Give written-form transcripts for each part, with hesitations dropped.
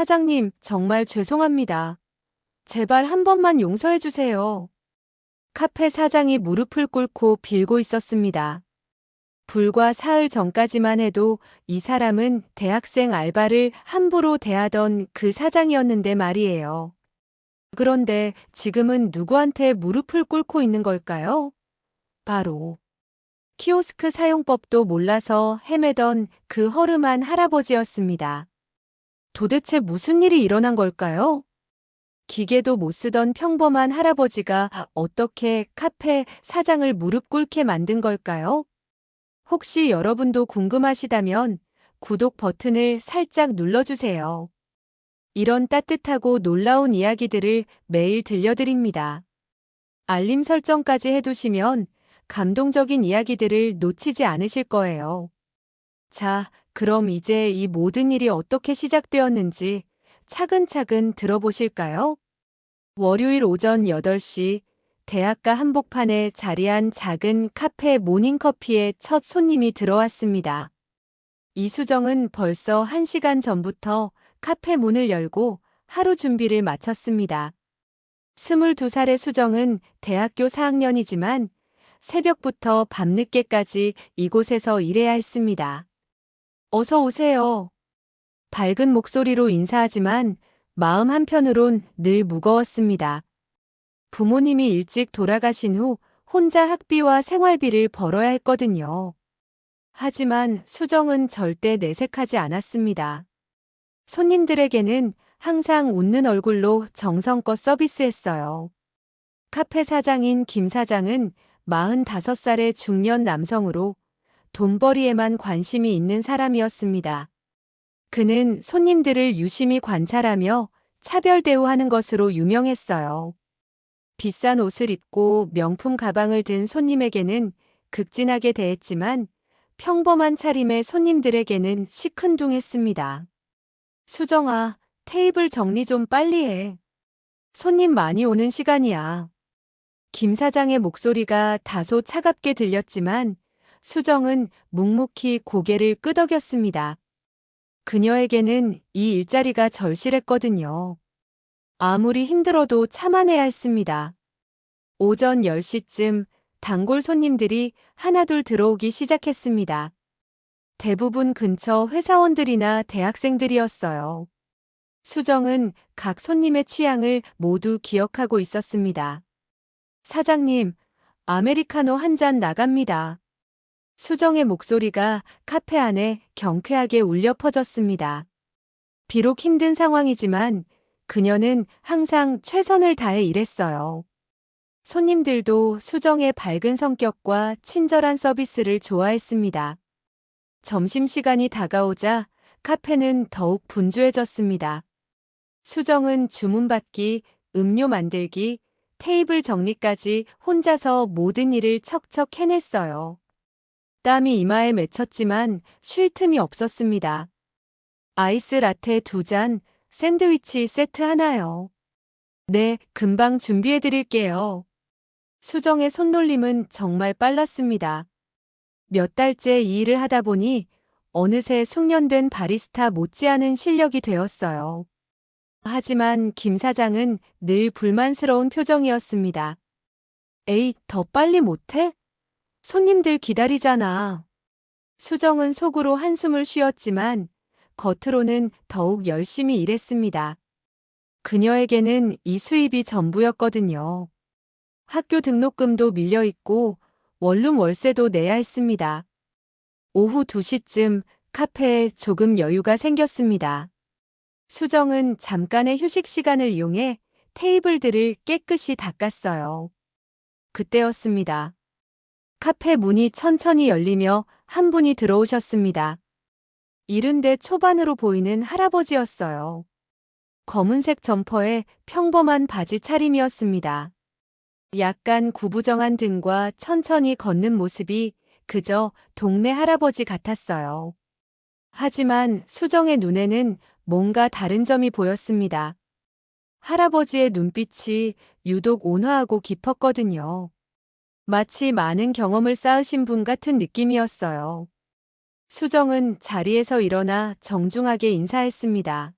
사장님, 정말 죄송합니다. 제발 한 번만 용서해 주세요. 카페 사장이 무릎을 꿇고 빌고 있었습니다. 불과 사흘 전까지만 해도 이 사람은 대학생 알바를 함부로 대하던 그 사장이었는데 말이에요. 그런데 지금은 누구한테 무릎을 꿇고 있는 걸까요? 바로 키오스크 사용법도 몰라서 헤매던 그 허름한 할아버지였습니다. 도대체 무슨 일이 일어난 걸까요? 기계도 못 쓰던 평범한 할아버지가 어떻게 카페 사장을 무릎 꿇게 만든 걸까요? 혹시 여러분도 궁금하시다면 구독 버튼을 살짝 눌러주세요. 이런 따뜻하고 놀라운 이야기들을 매일 들려드립니다. 알림 설정까지 해두시면 감동적인 이야기들을 놓치지 않으실 거예요. 자, 그럼 이제 이 모든 일이 어떻게 시작되었는지 차근차근 들어보실까요? 월요일 오전 8시 대학가 한복판에 자리한 작은 카페 모닝커피에 첫 손님이 들어왔습니다. 이수정은 벌써 1시간 전부터 카페 문을 열고 하루 준비를 마쳤습니다. 22살의 수정은 대학교 4학년이지만 새벽부터 밤늦게까지 이곳에서 일해야 했습니다. 어서 오세요. 밝은 목소리로 인사하지만 마음 한편으론 늘 무거웠습니다. 부모님이 일찍 돌아가신 후 혼자 학비와 생활비를 벌어야 했거든요. 하지만 수정은 절대 내색하지 않았습니다. 손님들에게는 항상 웃는 얼굴로 정성껏 서비스했어요. 카페 사장인 김 사장은 45살의 중년 남성으로 돈벌이에만 관심이 있는 사람이었습니다. 그는 손님들을 유심히 관찰하며 차별 대우하는 것으로 유명했어요. 비싼 옷을 입고 명품 가방을 든 손님에게는 극진하게 대했지만 평범한 차림의 손님들에게는 시큰둥했습니다. 수정아, 테이블 정리 좀 빨리 해. 손님 많이 오는 시간이야. 김 사장의 목소리가 다소 차갑게 들렸지만 수정은 묵묵히 고개를 끄덕였습니다. 그녀에게는 이 일자리가 절실했거든요. 아무리 힘들어도 참아내야 했습니다. 오전 10시쯤 단골 손님들이 하나둘 들어오기 시작했습니다. 대부분 근처 회사원들이나 대학생들이었어요. 수정은 각 손님의 취향을 모두 기억하고 있었습니다. 사장님, 아메리카노 한 잔 나갑니다. 수정의 목소리가 카페 안에 경쾌하게 울려 퍼졌습니다. 비록 힘든 상황이지만 그녀는 항상 최선을 다해 일했어요. 손님들도 수정의 밝은 성격과 친절한 서비스를 좋아했습니다. 점심시간이 다가오자 카페는 더욱 분주해졌습니다. 수정은 주문받기, 음료 만들기, 테이블 정리까지 혼자서 모든 일을 척척 해냈어요. 땀이 이마에 맺혔지만 쉴 틈이 없었습니다. 아이스 라테 2잔, 샌드위치 세트 하나요. 네, 금방 준비해 드릴게요. 수정의 손놀림은 정말 빨랐습니다. 몇 달째 이 일을 하다 보니 어느새 숙련된 바리스타 못지않은 실력이 되었어요. 하지만 김 사장은 늘 불만스러운 표정이었습니다. 에이, 더 빨리 못해? 손님들 기다리잖아. 수정은 속으로 한숨을 쉬었지만 겉으로는 더욱 열심히 일했습니다. 그녀에게는 이 수입이 전부였거든요. 학교 등록금도 밀려있고 원룸 월세도 내야 했습니다. 오후 2시쯤 카페에 조금 여유가 생겼습니다. 수정은 잠깐의 휴식 시간을 이용해 테이블들을 깨끗이 닦았어요. 그때였습니다. 카페 문이 천천히 열리며 한 분이 들어오셨습니다. 70대 초반으로 보이는 할아버지였어요. 검은색 점퍼에 평범한 바지 차림이었습니다. 약간 구부정한 등과 천천히 걷는 모습이 그저 동네 할아버지 같았어요. 하지만 수정의 눈에는 뭔가 다른 점이 보였습니다. 할아버지의 눈빛이 유독 온화하고 깊었거든요. 마치 많은 경험을 쌓으신 분 같은 느낌이었어요. 수정은 자리에서 일어나 정중하게 인사했습니다.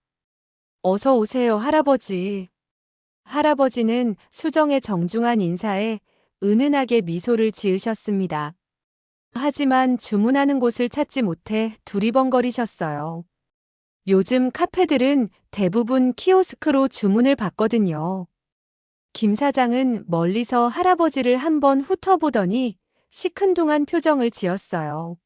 어서 오세요, 할아버지. 할아버지는 수정의 정중한 인사에 은은하게 미소를 지으셨습니다. 하지만 주문하는 곳을 찾지 못해 두리번거리셨어요. 요즘 카페들은 대부분 키오스크로 주문을 받거든요. 김 사장은 멀리서 할아버지를 한번 훑어보더니 시큰둥한 표정을 지었어요.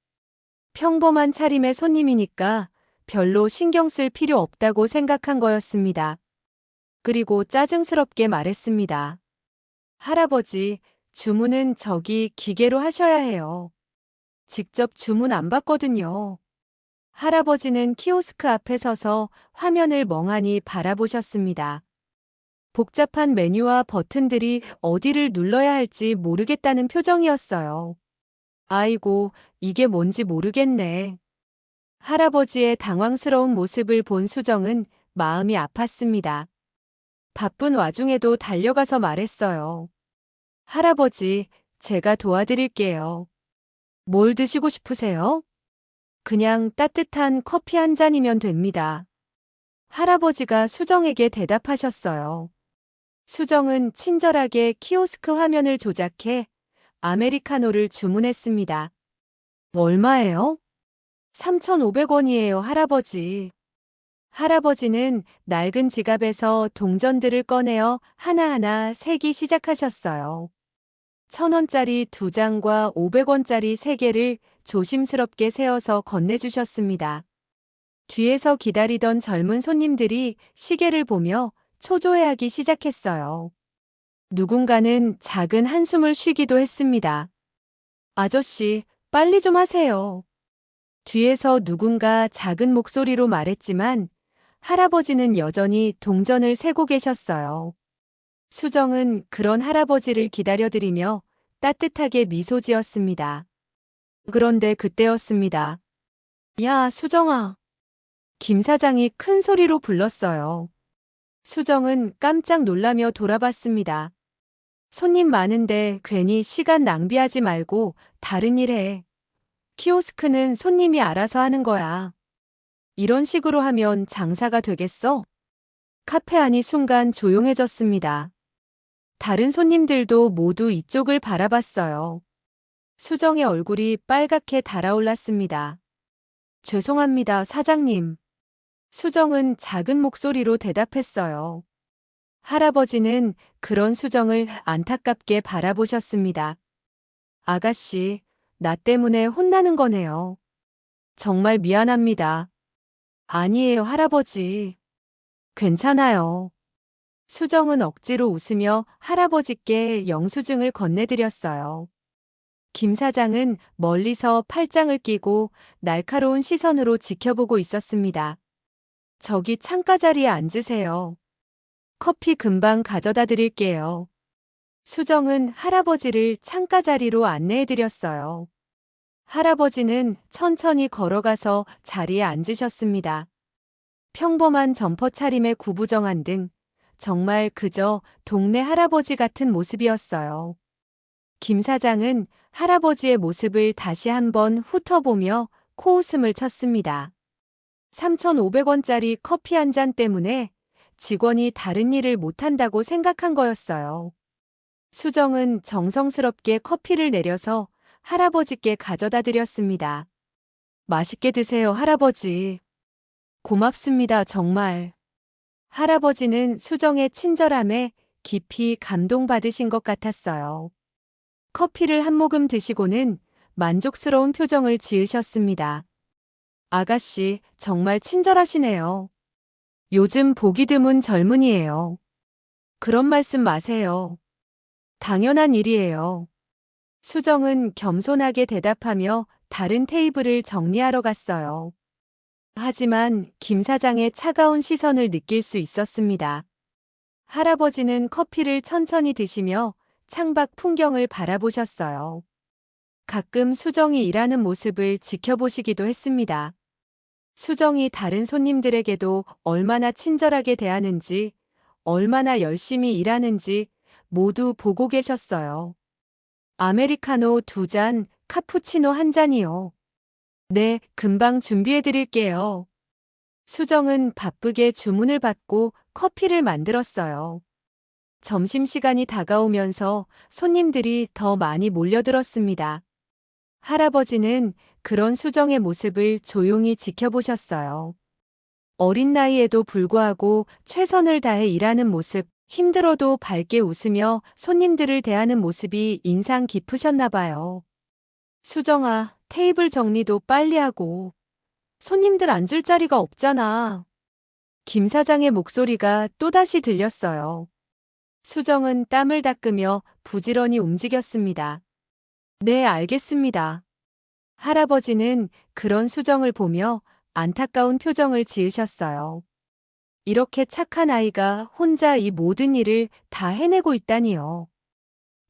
평범한 차림의 손님이니까 별로 신경 쓸 필요 없다고 생각한 거였습니다. 그리고 짜증스럽게 말했습니다. 할아버지, 주문은 저기 기계로 하셔야 해요. 직접 주문 안 받거든요. 할아버지는 키오스크 앞에 서서 화면을 멍하니 바라보셨습니다. 복잡한 메뉴와 버튼들이 어디를 눌러야 할지 모르겠다는 표정이었어요. 아이고, 이게 뭔지 모르겠네. 할아버지의 당황스러운 모습을 본 수정은 마음이 아팠습니다. 바쁜 와중에도 달려가서 말했어요. 할아버지, 제가 도와드릴게요. 뭘 드시고 싶으세요? 그냥 따뜻한 커피 한 잔이면 됩니다. 할아버지가 수정에게 대답하셨어요. 수정은 친절하게 키오스크 화면을 조작해 아메리카노를 주문했습니다. 얼마예요? 3,500원이에요, 할아버지. 할아버지는 낡은 지갑에서 동전들을 꺼내어 하나하나 세기 시작하셨어요. 1,000원짜리 2장과 500원짜리 3개를 조심스럽게 세어서 건네주셨습니다. 뒤에서 기다리던 젊은 손님들이 시계를 보며 초조해하기 시작했어요. 누군가는 작은 한숨을 쉬기도 했습니다. 아저씨, 빨리 좀 하세요. 뒤에서 누군가 작은 목소리로 말했지만 할아버지는 여전히 동전을 세고 계셨어요. 수정은 그런 할아버지를 기다려드리며 따뜻하게 미소 지었습니다. 그런데 그때였습니다. 야, 수정아. 김 사장이 큰 소리로 불렀어요. 수정은 깜짝 놀라며 돌아봤습니다. 손님 많은데 괜히 시간 낭비하지 말고 다른 일 해. 키오스크는 손님이 알아서 하는 거야. 이런 식으로 하면 장사가 되겠어? 카페 안이 순간 조용해졌습니다. 다른 손님들도 모두 이쪽을 바라봤어요. 수정의 얼굴이 빨갛게 달아올랐습니다. 죄송합니다, 사장님. 수정은 작은 목소리로 대답했어요. 할아버지는 그런 수정을 안타깝게 바라보셨습니다. 아가씨, 나 때문에 혼나는 거네요. 정말 미안합니다. 아니에요, 할아버지. 괜찮아요. 수정은 억지로 웃으며 할아버지께 영수증을 건네드렸어요. 김 사장은 멀리서 팔짱을 끼고 날카로운 시선으로 지켜보고 있었습니다. 저기 창가 자리에 앉으세요. 커피 금방 가져다 드릴게요. 수정은 할아버지를 창가 자리로 안내해드렸어요. 할아버지는 천천히 걸어가서 자리에 앉으셨습니다. 평범한 점퍼 차림의 구부정한 등 정말 그저 동네 할아버지 같은 모습이었어요. 김 사장은 할아버지의 모습을 다시 한번 훑어보며 코웃음을 쳤습니다. 3,500원짜리 커피 한 잔 때문에 직원이 다른 일을 못한다고 생각한 거였어요. 수정은 정성스럽게 커피를 내려서 할아버지께 가져다 드렸습니다. 맛있게 드세요, 할아버지. 고맙습니다, 정말. 할아버지는 수정의 친절함에 깊이 감동받으신 것 같았어요. 커피를 한 모금 드시고는 만족스러운 표정을 지으셨습니다. 아가씨, 정말 친절하시네요. 요즘 보기 드문 젊은이에요. 그런 말씀 마세요. 당연한 일이에요. 수정은 겸손하게 대답하며 다른 테이블을 정리하러 갔어요. 하지만 김 사장의 차가운 시선을 느낄 수 있었습니다. 할아버지는 커피를 천천히 드시며 창밖 풍경을 바라보셨어요. 가끔 수정이 일하는 모습을 지켜보시기도 했습니다. 수정이 다른 손님들에게도 얼마나 친절하게 대하는지, 얼마나 열심히 일하는지 모두 보고 계셨어요. 아메리카노 2잔, 카푸치노 한 잔이요. 네, 금방 준비해 드릴게요. 수정은 바쁘게 주문을 받고 커피를 만들었어요. 점심시간이 다가오면서 손님들이 더 많이 몰려들었습니다. 할아버지는 그런 수정의 모습을 조용히 지켜보셨어요. 어린 나이에도 불구하고 최선을 다해 일하는 모습, 힘들어도 밝게 웃으며 손님들을 대하는 모습이 인상 깊으셨나 봐요. 수정아, 테이블 정리도 빨리 하고. 손님들 앉을 자리가 없잖아. 김 사장의 목소리가 또다시 들렸어요. 수정은 땀을 닦으며 부지런히 움직였습니다. 네, 알겠습니다. 할아버지는 그런 수정을 보며 안타까운 표정을 지으셨어요. 이렇게 착한 아이가 혼자 이 모든 일을 다 해내고 있다니요.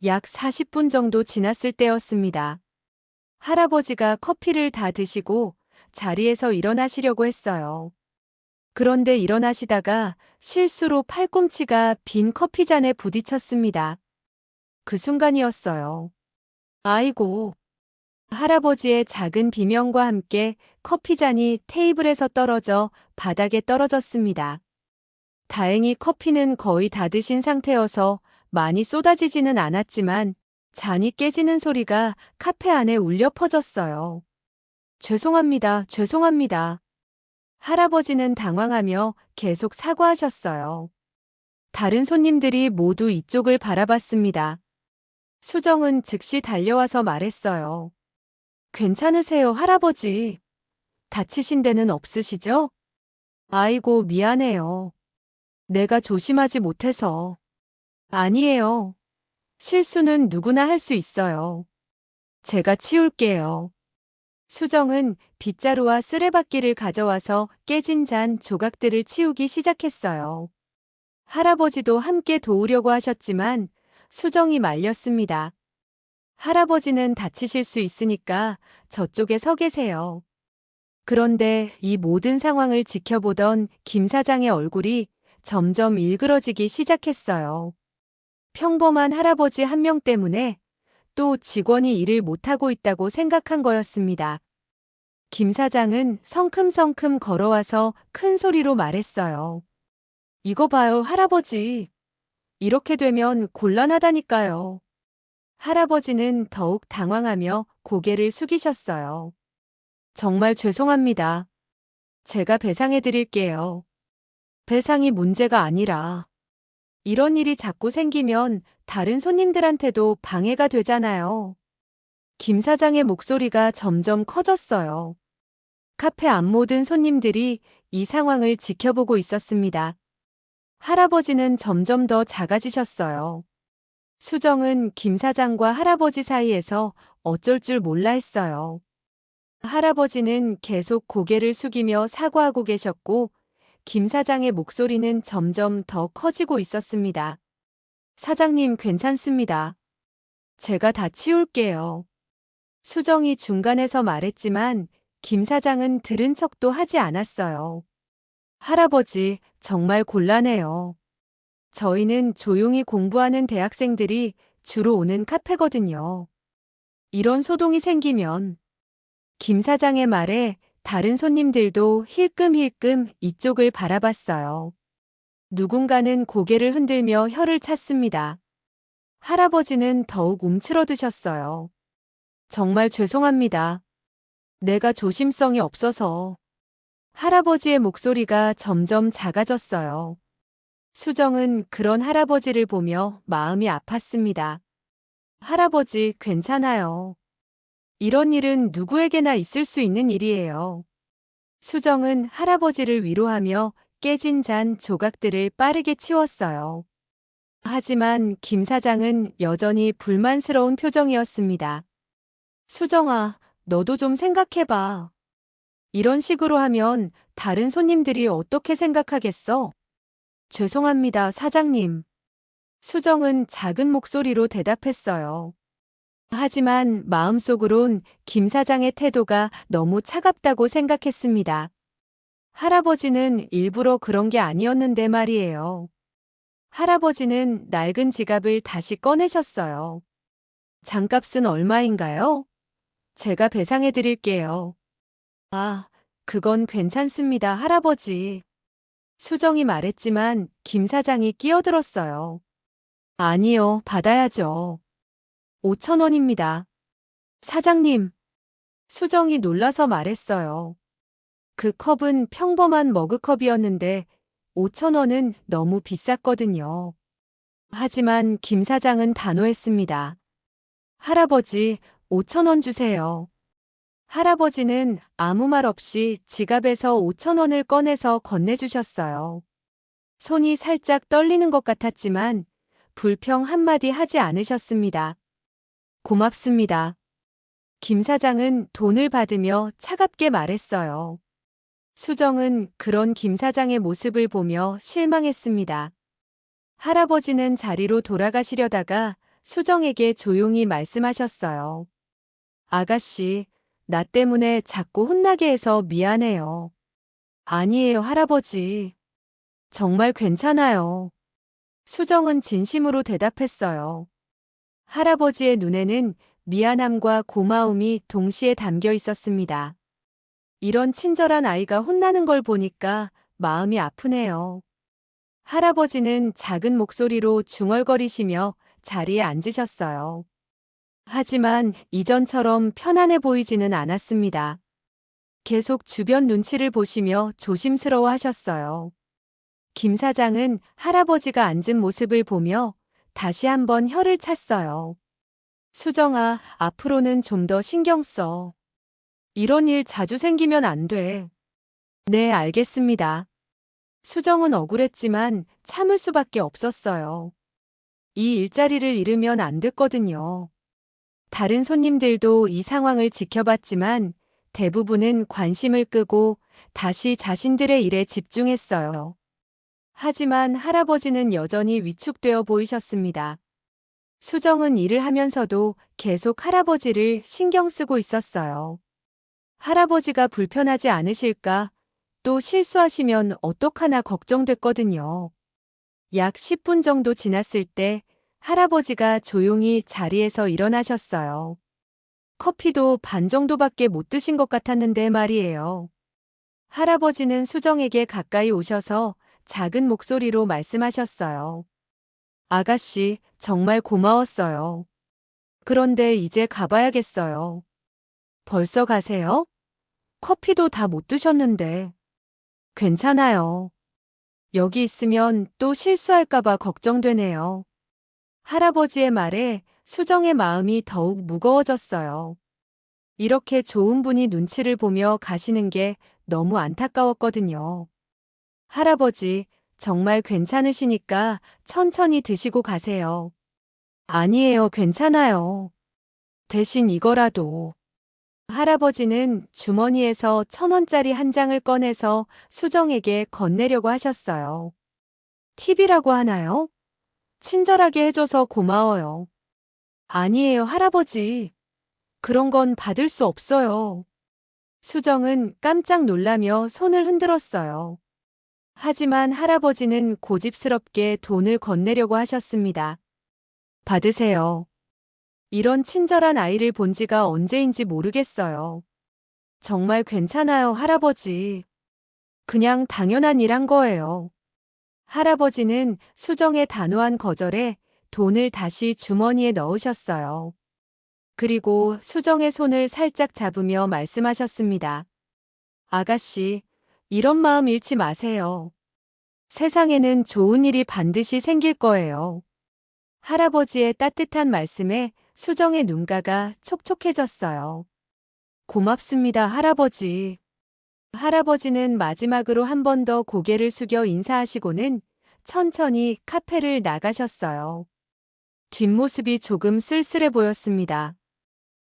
약 40분 정도 지났을 때였습니다. 할아버지가 커피를 다 드시고 자리에서 일어나시려고 했어요. 그런데 일어나시다가 실수로 팔꿈치가 빈 커피잔에 부딪혔습니다. 그 순간이었어요. 아이고. 할아버지의 작은 비명과 함께 커피잔이 테이블에서 떨어져 바닥에 떨어졌습니다. 다행히 커피는 거의 다 드신 상태여서 많이 쏟아지지는 않았지만 잔이 깨지는 소리가 카페 안에 울려 퍼졌어요. 죄송합니다. 죄송합니다. 할아버지는 당황하며 계속 사과하셨어요. 다른 손님들이 모두 이쪽을 바라봤습니다. 수정은 즉시 달려와서 말했어요. 괜찮으세요, 할아버지? 다치신 데는 없으시죠? 아이고, 미안해요. 내가 조심하지 못해서. 아니에요. 실수는 누구나 할 수 있어요. 제가 치울게요. 수정은 빗자루와 쓰레받기를 가져와서 깨진 잔 조각들을 치우기 시작했어요. 할아버지도 함께 도우려고 하셨지만 수정이 말렸습니다. 할아버지는 다치실 수 있으니까 저쪽에 서 계세요. 그런데 이 모든 상황을 지켜보던 김 사장의 얼굴이 점점 일그러지기 시작했어요. 평범한 할아버지 한 명 때문에 또 직원이 일을 못하고 있다고 생각한 거였습니다. 김 사장은 성큼성큼 걸어와서 큰 소리로 말했어요. 이거 봐요, 할아버지. 이렇게 되면 곤란하다니까요. 할아버지는 더욱 당황하며 고개를 숙이셨어요. 정말 죄송합니다. 제가 배상해 드릴게요. 배상이 문제가 아니라 이런 일이 자꾸 생기면 다른 손님들한테도 방해가 되잖아요. 김 사장의 목소리가 점점 커졌어요. 카페 앞 모든 손님들이 이 상황을 지켜보고 있었습니다. 할아버지는 점점 더 작아지셨어요. 수정은 김 사장과 할아버지 사이에서 어쩔 줄 몰라 했어요. 할아버지는 계속 고개를 숙이며 사과하고 계셨고, 김 사장의 목소리는 점점 더 커지고 있었습니다. 사장님, 괜찮습니다. 제가 다 치울게요. 수정이 중간에서 말했지만 김 사장은 들은 척도 하지 않았어요. 할아버지, 정말 곤란해요. 저희는 조용히 공부하는 대학생들이 주로 오는 카페거든요. 이런 소동이 생기면 김 사장의 말에 다른 손님들도 힐끔힐끔 이쪽을 바라봤어요. 누군가는 고개를 흔들며 혀를 찼습니다. 할아버지는 더욱 움츠러드셨어요. 정말 죄송합니다. 내가 조심성이 없어서. 할아버지의 목소리가 점점 작아졌어요. 수정은 그런 할아버지를 보며 마음이 아팠습니다. 할아버지, 괜찮아요. 이런 일은 누구에게나 있을 수 있는 일이에요. 수정은 할아버지를 위로하며 깨진 잔 조각들을 빠르게 치웠어요. 하지만 김 사장은 여전히 불만스러운 표정이었습니다. 수정아, 너도 좀 생각해봐. 이런 식으로 하면 다른 손님들이 어떻게 생각하겠어? 죄송합니다, 사장님. 수정은 작은 목소리로 대답했어요. 하지만 마음속으론 김 사장의 태도가 너무 차갑다고 생각했습니다. 할아버지는 일부러 그런 게 아니었는데 말이에요. 할아버지는 낡은 지갑을 다시 꺼내셨어요. 장값은 얼마인가요? 제가 배상해 드릴게요. 아, 그건 괜찮습니다, 할아버지. 수정이 말했지만 김 사장이 끼어들었어요. 아니요, 받아야죠. 5천 원입니다. 사장님, 수정이 놀라서 말했어요. 그 컵은 평범한 머그컵이었는데 5천 원은 너무 비쌌거든요. 하지만 김 사장은 단호했습니다. 할아버지, 5천 원 주세요. 할아버지는 아무 말 없이 지갑에서 5천 원을 꺼내서 건네주셨어요. 손이 살짝 떨리는 것 같았지만 불평 한마디 하지 않으셨습니다. 고맙습니다. 김 사장은 돈을 받으며 차갑게 말했어요. 수정은 그런 김 사장의 모습을 보며 실망했습니다. 할아버지는 자리로 돌아가시려다가 수정에게 조용히 말씀하셨어요. 아가씨, 나 때문에 자꾸 혼나게 해서 미안해요. 아니에요, 할아버지. 정말 괜찮아요. 수정은 진심으로 대답했어요. 할아버지의 눈에는 미안함과 고마움이 동시에 담겨 있었습니다. 이런 친절한 아이가 혼나는 걸 보니까 마음이 아프네요. 할아버지는 작은 목소리로 중얼거리시며 자리에 앉으셨어요. 하지만 이전처럼 편안해 보이지는 않았습니다. 계속 주변 눈치를 보시며 조심스러워 하셨어요. 김 사장은 할아버지가 앉은 모습을 보며 다시 한번 혀를 찼어요. 수정아, 앞으로는 좀 더 신경 써. 이런 일 자주 생기면 안 돼. 네, 알겠습니다. 수정은 억울했지만 참을 수밖에 없었어요. 이 일자리를 잃으면 안 됐거든요. 다른 손님들도 이 상황을 지켜봤지만 대부분은 관심을 끄고 다시 자신들의 일에 집중했어요. 하지만 할아버지는 여전히 위축되어 보이셨습니다. 수정은 일을 하면서도 계속 할아버지를 신경 쓰고 있었어요. 할아버지가 불편하지 않으실까? 또 실수하시면 어떡하나 걱정됐거든요. 약 10분 정도 지났을 때 할아버지가 조용히 자리에서 일어나셨어요. 커피도 반 정도밖에 못 드신 것 같았는데 말이에요. 할아버지는 수정에게 가까이 오셔서 작은 목소리로 말씀하셨어요. 아가씨, 정말 고마웠어요. 그런데 이제 가봐야겠어요. 벌써 가세요? 커피도 다 못 드셨는데. 괜찮아요. 여기 있으면 또 실수할까봐 걱정되네요. 할아버지의 말에 수정의 마음이 더욱 무거워졌어요. 이렇게 좋은 분이 눈치를 보며 가시는 게 너무 안타까웠거든요. 할아버지, 정말 괜찮으시니까 천천히 드시고 가세요. 아니에요, 괜찮아요. 대신 이거라도. 할아버지는 주머니에서 1,000원짜리 한 장을 꺼내서 수정에게 건네려고 하셨어요. 팁이라고 하나요? 친절하게 해줘서 고마워요. 아니에요, 할아버지. 그런 건 받을 수 없어요. 수정은 깜짝 놀라며 손을 흔들었어요. 하지만 할아버지는 고집스럽게 돈을 건네려고 하셨습니다. 받으세요. 이런 친절한 아이를 본 지가 언제인지 모르겠어요. 정말 괜찮아요, 할아버지. 그냥 당연한 일 한 거예요. 할아버지는 수정의 단호한 거절에 돈을 다시 주머니에 넣으셨어요. 그리고 수정의 손을 살짝 잡으며 말씀하셨습니다. 아가씨, 이런 마음 잃지 마세요. 세상에는 좋은 일이 반드시 생길 거예요. 할아버지의 따뜻한 말씀에 수정의 눈가가 촉촉해졌어요. 고맙습니다, 할아버지. 할아버지는 마지막으로 한 번 더 고개를 숙여 인사하시고는 천천히 카페를 나가셨어요. 뒷모습이 조금 쓸쓸해 보였습니다.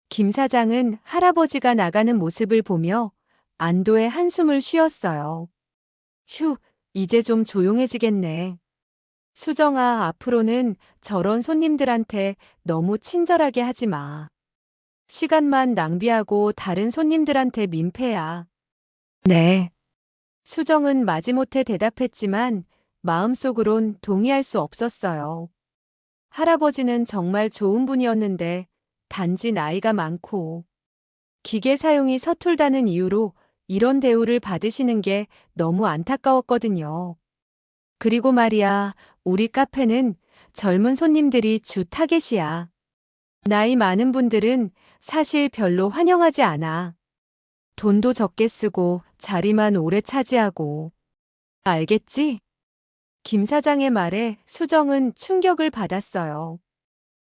김 사장은 할아버지가 나가는 모습을 보며 안도의 한숨을 쉬었어요. 휴, 이제 좀 조용해지겠네. 수정아, 앞으로는 저런 손님들한테 너무 친절하게 하지 마. 시간만 낭비하고 다른 손님들한테 민폐야. 네. 수정은 마지못해 대답했지만 마음속으론 동의할 수 없었어요. 할아버지는 정말 좋은 분이었는데 단지 나이가 많고 기계 사용이 서툴다는 이유로 이런 대우를 받으시는 게 너무 안타까웠거든요. 그리고 말이야, 우리 카페는 젊은 손님들이 주 타겟이야. 나이 많은 분들은 사실 별로 환영하지 않아. 돈도 적게 쓰고 자리만 오래 차지하고. 알겠지? 김 사장의 말에 수정은 충격을 받았어요.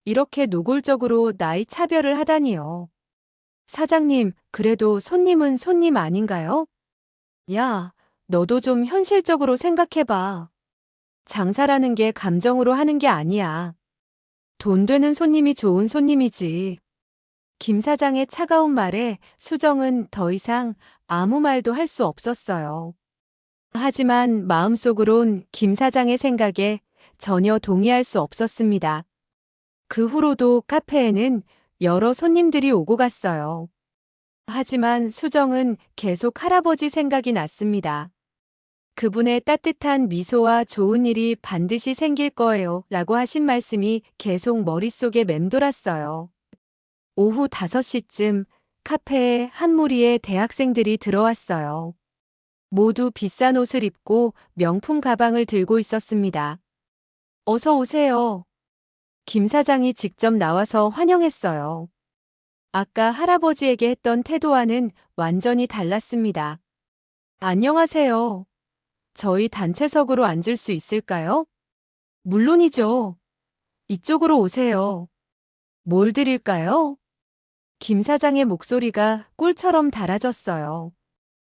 이렇게 노골적으로 나이 차별을 하다니요. 사장님, 그래도 손님은 손님 아닌가요? 야, 너도 좀 현실적으로 생각해봐. 장사라는 게 감정으로 하는 게 아니야. 돈 되는 손님이 좋은 손님이지. 김 사장의 차가운 말에 수정은 더 이상 아무 말도 할 수 없었어요. 하지만 마음속으론 김 사장의 생각에 전혀 동의할 수 없었습니다. 그 후로도 카페에는 여러 손님들이 오고 갔어요. 하지만 수정은 계속 할아버지 생각이 났습니다. 그분의 따뜻한 미소와 좋은 일이 반드시 생길 거예요 라고 하신 말씀이 계속 머릿속에 맴돌았어요. 오후 5시쯤 카페에 한 무리의 대학생들이 들어왔어요. 모두 비싼 옷을 입고 명품 가방을 들고 있었습니다. 어서 오세요. 김 사장이 직접 나와서 환영했어요. 아까 할아버지에게 했던 태도와는 완전히 달랐습니다. 안녕하세요. 저희 단체석으로 앉을 수 있을까요? 물론이죠. 이쪽으로 오세요. 뭘 드릴까요? 김 사장의 목소리가 꿀처럼 달아졌어요.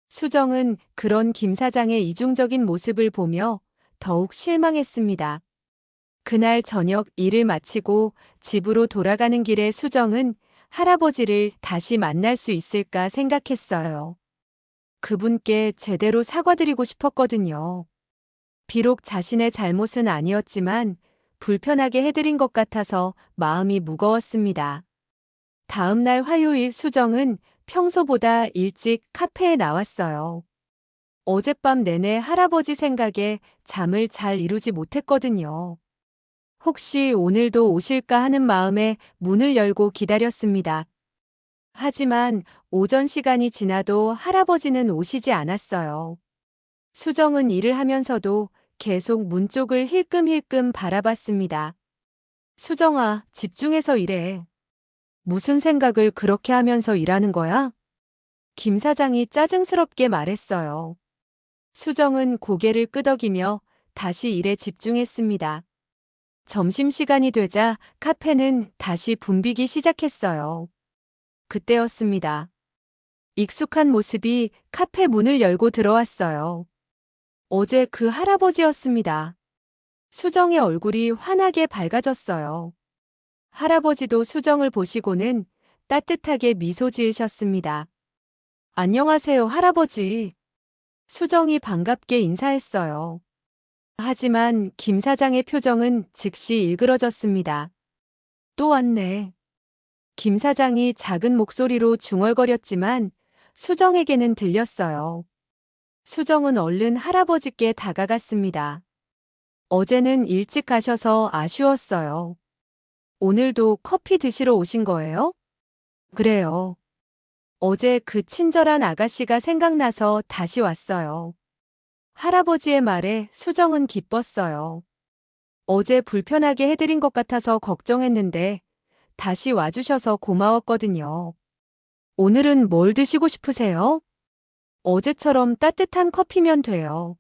수정은 그런 김 사장의 이중적인 모습을 보며 더욱 실망했습니다. 그날 저녁 일을 마치고 집으로 돌아가는 길에 수정은 할아버지를 다시 만날 수 있을까 생각했어요. 그분께 제대로 사과드리고 싶었거든요. 비록 자신의 잘못은 아니었지만 불편하게 해드린 것 같아서 마음이 무거웠습니다. 다음 날 화요일 수정은 평소보다 일찍 카페에 나왔어요. 어젯밤 내내 할아버지 생각에 잠을 잘 이루지 못했거든요. 혹시 오늘도 오실까 하는 마음에 문을 열고 기다렸습니다. 하지만 오전 시간이 지나도 할아버지는 오시지 않았어요. 수정은 일을 하면서도 계속 문 쪽을 힐끔힐끔 바라봤습니다. 수정아, 집중해서 일해. 무슨 생각을 그렇게 하면서 일하는 거야? 김 사장이 짜증스럽게 말했어요. 수정은 고개를 끄덕이며 다시 일에 집중했습니다. 점심시간이 되자 카페는 다시 붐비기 시작했어요. 그때였습니다. 익숙한 모습이 카페 문을 열고 들어왔어요. 어제 그 할아버지였습니다. 수정의 얼굴이 환하게 밝아졌어요. 할아버지도 수정을 보시고는 따뜻하게 미소 지으셨습니다. 안녕하세요, 할아버지. 수정이 반갑게 인사했어요. 하지만 김 사장의 표정은 즉시 일그러졌습니다. 또 왔네. 김 사장이 작은 목소리로 중얼거렸지만 수정에게는 들렸어요. 수정은 얼른 할아버지께 다가갔습니다. 어제는 일찍 가셔서 아쉬웠어요. 오늘도 커피 드시러 오신 거예요? 그래요. 어제 그 친절한 아가씨가 생각나서 다시 왔어요. 할아버지의 말에 수정은 기뻤어요. 어제 불편하게 해드린 것 같아서 걱정했는데 다시 와주셔서 고마웠거든요. 오늘은 뭘 드시고 싶으세요? 어제처럼 따뜻한 커피면 돼요.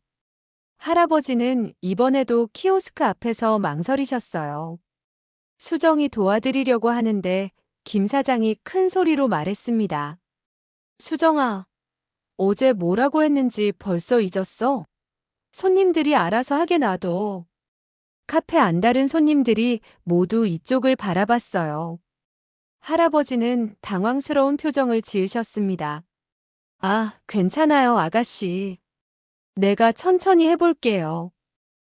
할아버지는 이번에도 키오스크 앞에서 망설이셨어요. 수정이 도와드리려고 하는데 김 사장이 큰 소리로 말했습니다. 수정아, 어제 뭐라고 했는지 벌써 잊었어? 손님들이 알아서 하게 놔둬. 카페 안다른 손님들이 모두 이쪽을 바라봤어요. 할아버지는 당황스러운 표정을 지으셨습니다. 아, 괜찮아요, 아가씨. 내가 천천히 해볼게요.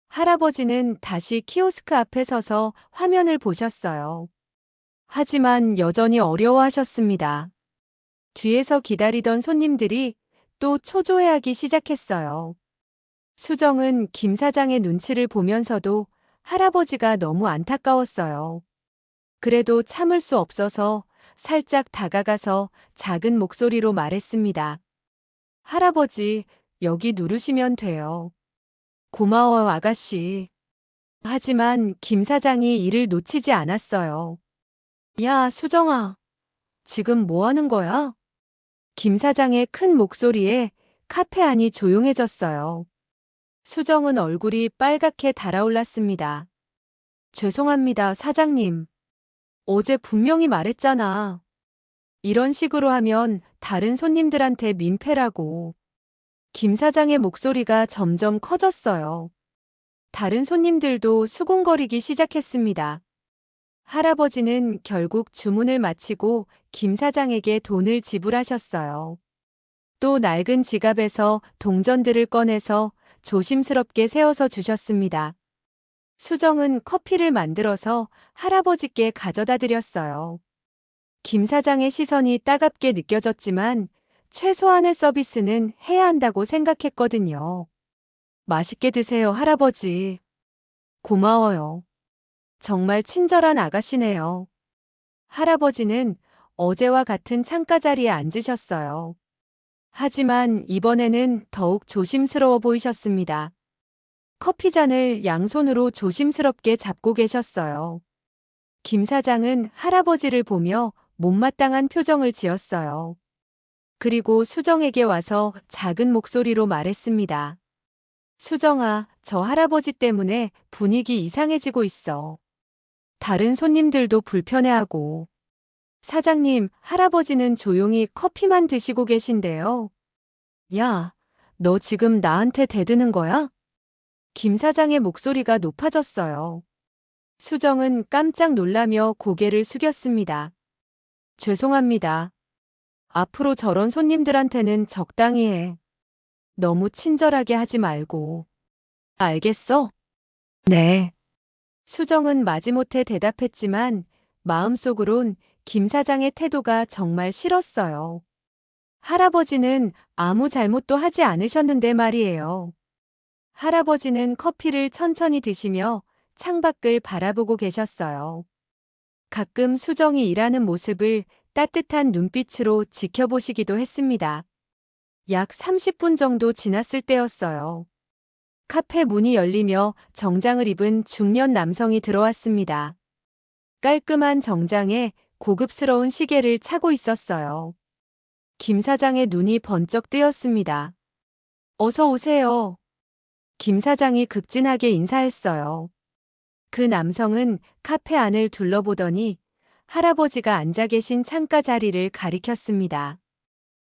할아버지는 다시 키오스크 앞에 서서 화면을 보셨어요. 하지만 여전히 어려워하셨습니다. 뒤에서 기다리던 손님들이 또 초조해하기 시작했어요. 수정은 김 사장의 눈치를 보면서도 할아버지가 너무 안타까웠어요. 그래도 참을 수 없어서 살짝 다가가서 작은 목소리로 말했습니다. 할아버지, 여기 누르시면 돼요. 고마워요, 아가씨. 하지만 김 사장이 이를 놓치지 않았어요. 야, 수정아, 지금 뭐 하는 거야? 김 사장의 큰 목소리에 카페 안이 조용해졌어요. 수정은 얼굴이 빨갛게 달아올랐습니다. 죄송합니다, 사장님. 어제 분명히 말했잖아. 이런 식으로 하면 다른 손님들한테 민폐라고. 김 사장의 목소리가 점점 커졌어요. 다른 손님들도 수군거리기 시작했습니다. 할아버지는 결국 주문을 마치고 김 사장에게 돈을 지불하셨어요. 또 낡은 지갑에서 동전들을 꺼내서 조심스럽게 세워서 주셨습니다. 수정은 커피를 만들어서 할아버지께 가져다 드렸어요. 김 사장의 시선이 따갑게 느껴졌지만 최소한의 서비스는 해야 한다고 생각했거든요. 맛있게 드세요, 할아버지. 고마워요. 정말 친절한 아가씨네요. 할아버지는 어제와 같은 창가 자리에 앉으셨어요. 하지만 이번에는 더욱 조심스러워 보이셨습니다. 커피잔을 양손으로 조심스럽게 잡고 계셨어요. 김 사장은 할아버지를 보며 못마땅한 표정을 지었어요. 그리고 수정에게 와서 작은 목소리로 말했습니다. 수정아, 저 할아버지 때문에 분위기 이상해지고 있어. 다른 손님들도 불편해하고. 사장님, 할아버지는 조용히 커피만 드시고 계신데요. 야, 너 지금 나한테 대드는 거야? 김 사장의 목소리가 높아졌어요. 수정은 깜짝 놀라며 고개를 숙였습니다. 죄송합니다. 앞으로 저런 손님들한테는 적당히 해. 너무 친절하게 하지 말고. 알겠어? 네. 수정은 마지못해 대답했지만 마음속으론 김 사장의 태도가 정말 싫었어요. 할아버지는 아무 잘못도 하지 않으셨는데 말이에요. 할아버지는 커피를 천천히 드시며 창밖을 바라보고 계셨어요. 가끔 수정이 일하는 모습을 따뜻한 눈빛으로 지켜보시기도 했습니다. 약 30분 정도 지났을 때였어요. 카페 문이 열리며 정장을 입은 중년 남성이 들어왔습니다. 깔끔한 정장에 고급스러운 시계를 차고 있었어요. 김 사장의 눈이 번쩍 뜨였습니다. 어서 오세요. 김 사장이 극진하게 인사했어요. 그 남성은 카페 안을 둘러보더니 할아버지가 앉아 계신 창가 자리를 가리켰습니다.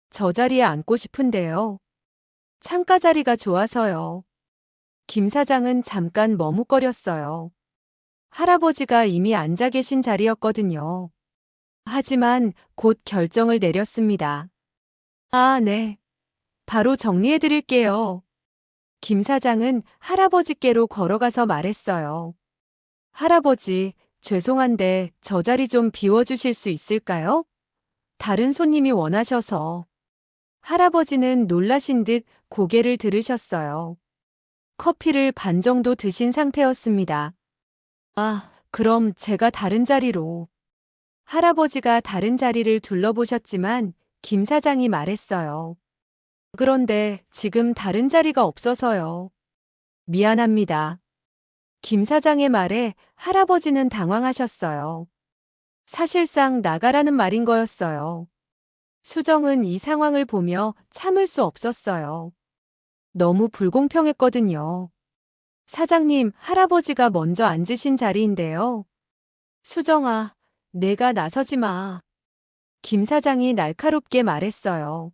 저 자리에 앉고 싶은데요. 창가 자리가 좋아서요. 김 사장은 잠깐 머뭇거렸어요. 할아버지가 이미 앉아 계신 자리였거든요. 하지만 곧 결정을 내렸습니다. 아, 네. 바로 정리해 드릴게요. 김 사장은 할아버지께로 걸어가서 말했어요. 할아버지, 죄송한데 저 자리 좀 비워주실 수 있을까요? 다른 손님이 원하셔서. 할아버지는 놀라신 듯 고개를 들으셨어요. 커피를 반 정도 드신 상태였습니다. 아, 그럼 제가 다른 자리로. 할아버지가 다른 자리를 둘러보셨지만 김 사장이 말했어요. 그런데 지금 다른 자리가 없어서요. 미안합니다. 김 사장의 말에 할아버지는 당황하셨어요. 사실상 나가라는 말인 거였어요. 수정은 이 상황을 보며 참을 수 없었어요. 너무 불공평했거든요. 사장님, 할아버지가 먼저 앉으신 자리인데요. 수정아, 내가 나서지 마. 김 사장이 날카롭게 말했어요.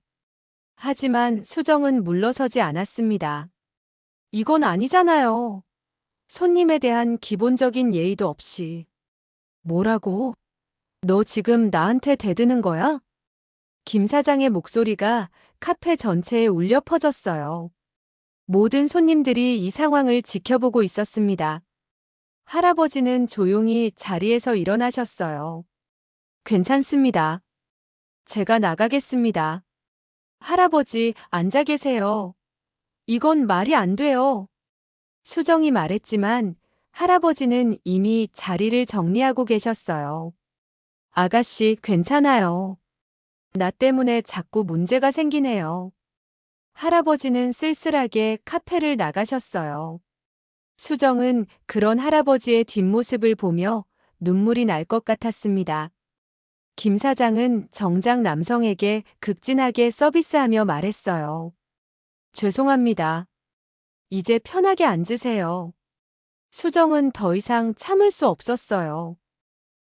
하지만 수정은 물러서지 않았습니다. 이건 아니잖아요. 손님에 대한 기본적인 예의도 없이. 뭐라고? 너 지금 나한테 대드는 거야? 김 사장의 목소리가 카페 전체에 울려 퍼졌어요. 모든 손님들이 이 상황을 지켜보고 있었습니다. 할아버지는 조용히 자리에서 일어나셨어요. 괜찮습니다. 제가 나가겠습니다. 할아버지, 앉아 계세요. 이건 말이 안 돼요. 수정이 말했지만 할아버지는 이미 자리를 정리하고 계셨어요. 아가씨, 괜찮아요. 나 때문에 자꾸 문제가 생기네요. 할아버지는 쓸쓸하게 카페를 나가셨어요. 수정은 그런 할아버지의 뒷모습을 보며 눈물이 날 것 같았습니다. 김 사장은 정작 남성에게 극진하게 서비스하며 말했어요. 죄송합니다. 이제 편하게 앉으세요. 수정은 더 이상 참을 수 없었어요.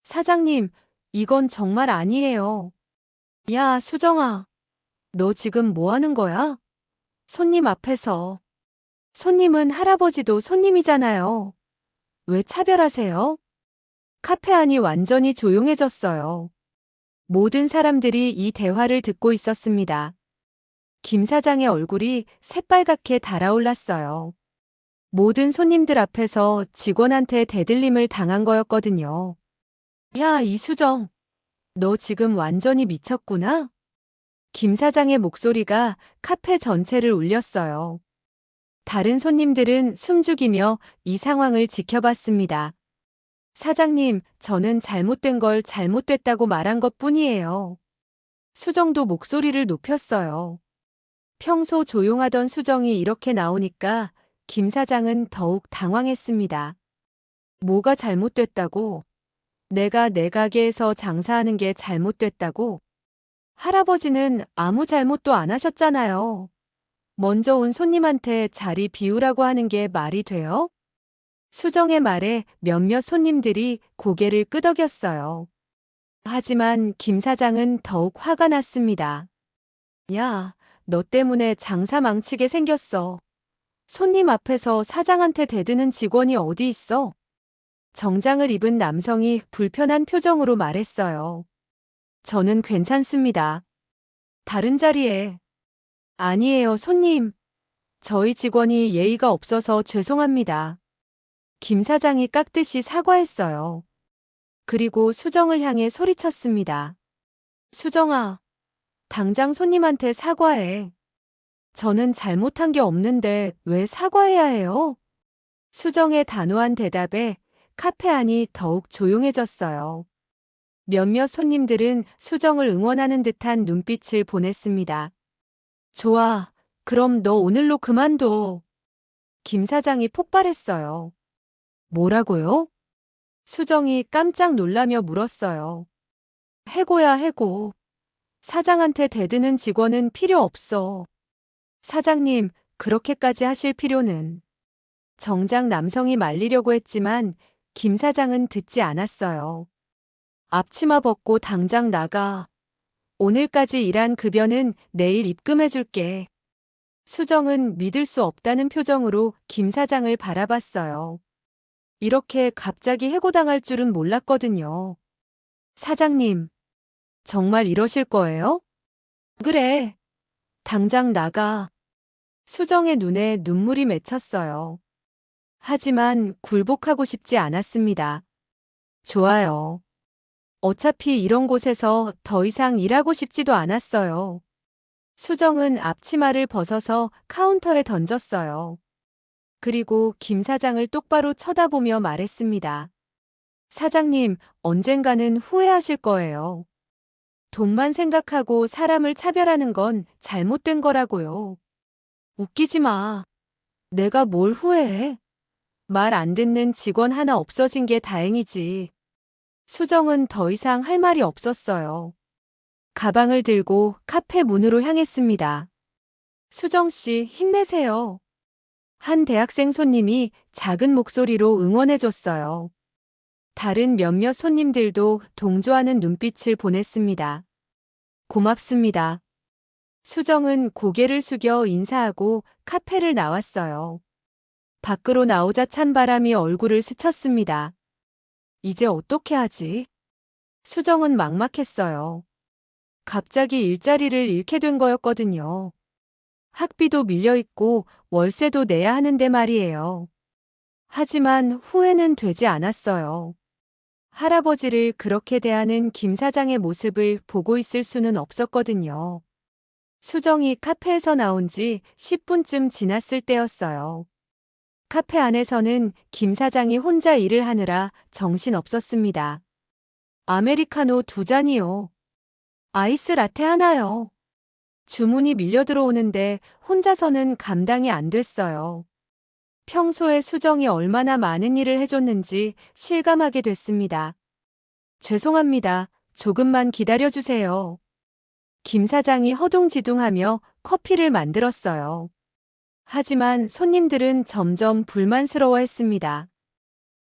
사장님, 이건 정말 아니에요. 야, 수정아. 너 지금 뭐 하는 거야? 손님 앞에서. 손님은 할아버지도 손님이잖아요. 왜 차별하세요? 카페 안이 완전히 조용해졌어요. 모든 사람들이 이 대화를 듣고 있었습니다. 김 사장의 얼굴이 새빨갛게 달아올랐어요. 모든 손님들 앞에서 직원한테 대들림을 당한 거였거든요. 야, 이수정. 너 지금 완전히 미쳤구나? 김 사장의 목소리가 카페 전체를 울렸어요. 다른 손님들은 숨죽이며 이 상황을 지켜봤습니다. 사장님, 저는 잘못된 걸 잘못됐다고 말한 것뿐이에요. 수정도 목소리를 높였어요. 평소 조용하던 수정이 이렇게 나오니까 김 사장은 더욱 당황했습니다. 뭐가 잘못됐다고? 내가 내 가게에서 장사하는 게 잘못됐다고? 할아버지는 아무 잘못도 안 하셨잖아요. 먼저 온 손님한테 자리 비우라고 하는 게 말이 돼요? 수정의 말에 몇몇 손님들이 고개를 끄덕였어요. 하지만 김 사장은 더욱 화가 났습니다. 야, 너 때문에 장사 망치게 생겼어. 손님 앞에서 사장한테 대드는 직원이 어디 있어? 정장을 입은 남성이 불편한 표정으로 말했어요. 저는 괜찮습니다. 다른 자리에. 아니에요, 손님. 저희 직원이 예의가 없어서 죄송합니다. 김 사장이 깍듯이 사과했어요. 그리고 수정을 향해 소리쳤습니다. 수정아, 당장 손님한테 사과해. 저는 잘못한 게 없는데 왜 사과해야 해요? 수정의 단호한 대답에 카페 안이 더욱 조용해졌어요. 몇몇 손님들은 수정을 응원하는 듯한 눈빛을 보냈습니다. 좋아, 그럼 너 오늘로 그만둬. 김 사장이 폭발했어요. 뭐라고요? 수정이 깜짝 놀라며 물었어요. 해고야, 해고. 사장한테 대드는 직원은 필요 없어. 사장님, 그렇게까지 하실 필요는. 정작 남성이 말리려고 했지만 김 사장은 듣지 않았어요. 앞치마 벗고 당장 나가. 오늘까지 일한 급여는 내일 입금해줄게. 수정은 믿을 수 없다는 표정으로 김 사장을 바라봤어요. 이렇게 갑자기 해고당할 줄은 몰랐거든요. 사장님, 정말 이러실 거예요? 그래. 당장 나가. 수정의 눈에 눈물이 맺혔어요. 하지만 굴복하고 싶지 않았습니다. 좋아요. 어차피 이런 곳에서 더 이상 일하고 싶지도 않았어요. 수정은 앞치마를 벗어서 카운터에 던졌어요. 그리고 김 사장을 똑바로 쳐다보며 말했습니다. 사장님, 언젠가는 후회하실 거예요. 돈만 생각하고 사람을 차별하는 건 잘못된 거라고요. 웃기지 마. 내가 뭘 후회해? 말 안 듣는 직원 하나 없어진 게 다행이지. 수정은 더 이상 할 말이 없었어요. 가방을 들고 카페 문으로 향했습니다. 수정 씨, 힘내세요. 한 대학생 손님이 작은 목소리로 응원해줬어요. 다른 몇몇 손님들도 동조하는 눈빛을 보냈습니다. 고맙습니다. 수정은 고개를 숙여 인사하고 카페를 나왔어요. 밖으로 나오자 찬바람이 얼굴을 스쳤습니다. 이제 어떻게 하지? 수정은 막막했어요. 갑자기 일자리를 잃게 된 거였거든요. 학비도 밀려있고 월세도 내야 하는데 말이에요. 하지만 후회는 되지 않았어요. 할아버지를 그렇게 대하는 김 사장의 모습을 보고 있을 수는 없었거든요. 수정이 카페에서 나온 지 10분쯤 지났을 때였어요. 카페 안에서는 김 사장이 혼자 일을 하느라 정신없었습니다. 아메리카노 2잔이요. 아이스 라테 하나요. 주문이 밀려 들어오는데 혼자서는 감당이 안 됐어요. 평소에 수정이 얼마나 많은 일을 해줬는지 실감하게 됐습니다. 죄송합니다. 조금만 기다려주세요. 김 사장이 허둥지둥하며 커피를 만들었어요. 하지만 손님들은 점점 불만스러워했습니다.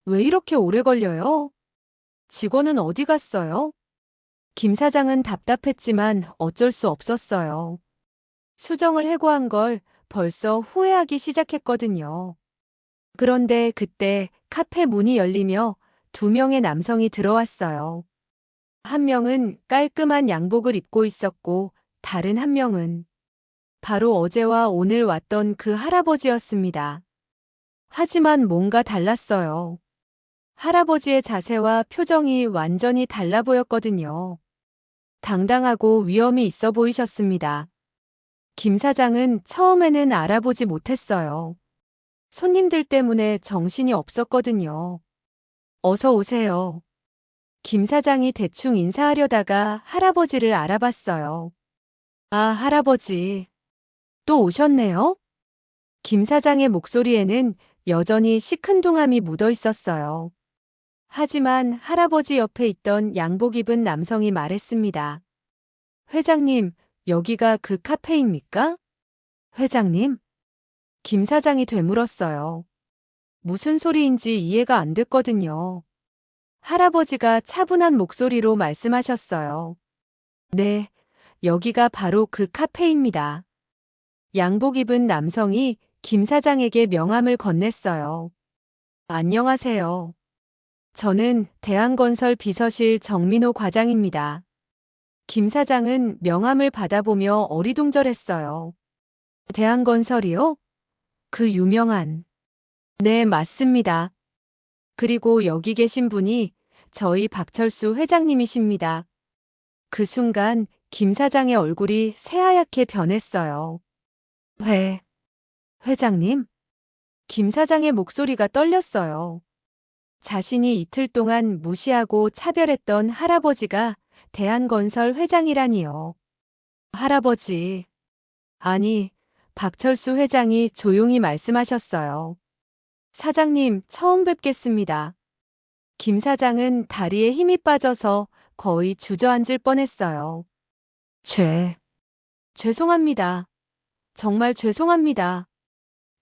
왜 이렇게 오래 걸려요? 직원은 어디 갔어요? 김 사장은 답답했지만 어쩔 수 없었어요. 수정을 해고한 걸 벌써 후회하기 시작했거든요. 그런데 그때 카페 문이 열리며 두 명의 남성이 들어왔어요. 한 명은 깔끔한 양복을 입고 있었고 다른 한 명은 바로 어제와 오늘 왔던 그 할아버지였습니다. 하지만 뭔가 달랐어요. 할아버지의 자세와 표정이 완전히 달라 보였거든요. 당당하고 위엄이 있어 보이셨습니다. 김 사장은 처음에는 알아보지 못했어요. 손님들 때문에 정신이 없었거든요. 어서 오세요. 김 사장이 대충 인사하려다가 할아버지를 알아봤어요. 아, 할아버지. 또 오셨네요? 김 사장의 목소리에는 여전히 시큰둥함이 묻어 있었어요. 하지만 할아버지 옆에 있던 양복 입은 남성이 말했습니다. 회장님, 여기가 그 카페입니까? 회장님? 김 사장이 되물었어요. 무슨 소리인지 이해가 안 됐거든요. 할아버지가 차분한 목소리로 말씀하셨어요. 네, 여기가 바로 그 카페입니다. 양복 입은 남성이 김 사장에게 명함을 건넸어요. 안녕하세요. 저는 대한건설 비서실 정민호 과장입니다. 김 사장은 명함을 받아보며 어리둥절했어요. 대한건설이요? 그 유명한. 네, 맞습니다. 그리고 여기 계신 분이 저희 박철수 회장님이십니다. 그 순간 김 사장의 얼굴이 새하얗게 변했어요. 회장님? 김 사장의 목소리가 떨렸어요. 자신이 이틀 동안 무시하고 차별했던 할아버지가 대한건설 회장이라니요. 할아버지. 아니, 박철수 회장이 조용히 말씀하셨어요. 사장님, 처음 뵙겠습니다. 김 사장은 다리에 힘이 빠져서 거의 주저앉을 뻔했어요. 죄송합니다. 정말 죄송합니다.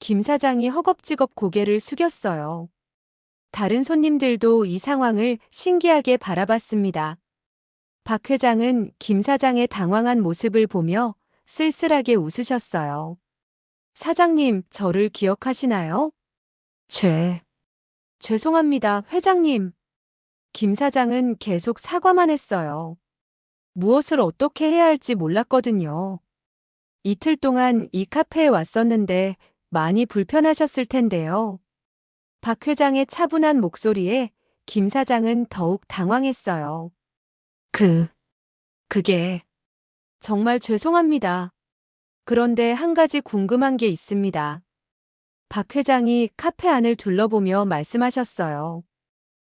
김 사장이 허겁지겁 고개를 숙였어요. 다른 손님들도 이 상황을 신기하게 바라봤습니다. 박 회장은 김 사장의 당황한 모습을 보며 쓸쓸하게 웃으셨어요. 사장님, 저를 기억하시나요? 죄송합니다, 회장님. 김 사장은 계속 사과만 했어요. 무엇을 어떻게 해야 할지 몰랐거든요. 이틀 동안 이 카페에 왔었는데 많이 불편하셨을 텐데요. 박 회장의 차분한 목소리에 김 사장은 더욱 당황했어요. 그게 정말 죄송합니다. 그런데 한 가지 궁금한 게 있습니다. 박 회장이 카페 안을 둘러보며 말씀하셨어요.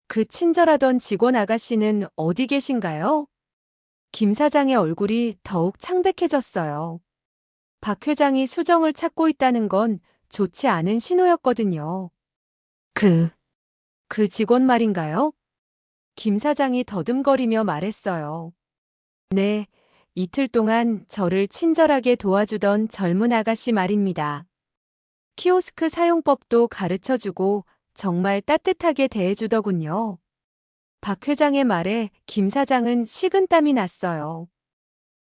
그 친절하던 직원 아가씨는 어디 계신가요? 김 사장의 얼굴이 더욱 창백해졌어요. 박 회장이 수정을 찾고 있다는 건 좋지 않은 신호였거든요. 그 직원 말인가요? 김 사장이 더듬거리며 말했어요. 네, 이틀 동안 저를 친절하게 도와주던 젊은 아가씨 말입니다. 키오스크 사용법도 가르쳐주고 정말 따뜻하게 대해주더군요. 박 회장의 말에 김 사장은 식은땀이 났어요.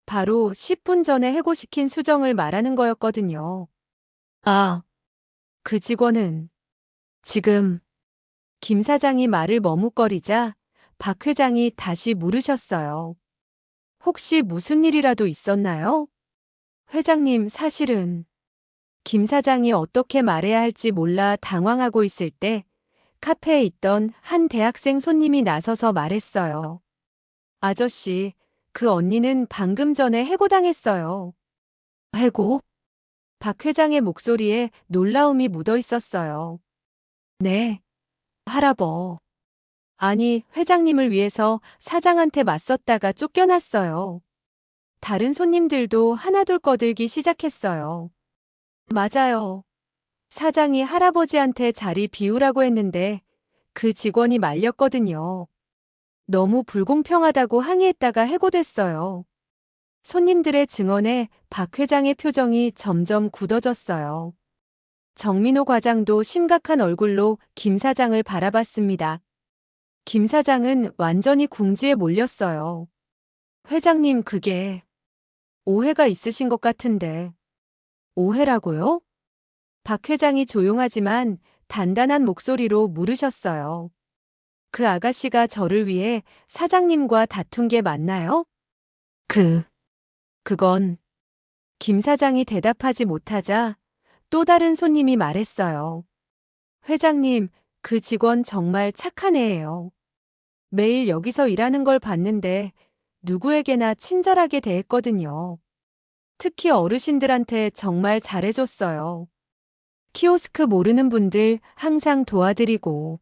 바로 10분 전에 해고시킨 수정을 말하는 거였거든요. 아, 그 직원은 지금 김 사장이 말을 머뭇거리자 박 회장이 다시 물으셨어요. 혹시 무슨 일이라도 있었나요? 회장님, 사실은 김 사장이 어떻게 말해야 할지 몰라 당황하고 있을 때 카페에 있던 한 대학생 손님이 나서서 말했어요. 아저씨, 그 언니는 방금 전에 해고당했어요. 해고? 박 회장의 목소리에 놀라움이 묻어 있었어요. 네, 할아버. 아니, 회장님을 위해서 사장한테 맞섰다가 쫓겨났어요. 다른 손님들도 하나둘 꺼들기 시작했어요. 맞아요. 사장이 할아버지한테 자리 비우라고 했는데 그 직원이 말렸거든요. 너무 불공평하다고 항의했다가 해고됐어요. 손님들의 증언에 박 회장의 표정이 점점 굳어졌어요. 정민호 과장도 심각한 얼굴로 김 사장을 바라봤습니다. 김 사장은 완전히 궁지에 몰렸어요. 회장님, 그게 오해가 있으신 것 같은데. 오해라고요? 박 회장이 조용하지만 단단한 목소리로 물으셨어요. 그 아가씨가 저를 위해 사장님과 다툰 게 맞나요? 그건 김 사장이 대답하지 못하자 또 다른 손님이 말했어요. 회장님, 그 직원 정말 착한 애예요. 매일 여기서 일하는 걸 봤는데 누구에게나 친절하게 대했거든요. 특히 어르신들한테 정말 잘해줬어요. 키오스크 모르는 분들 항상 도와드리고.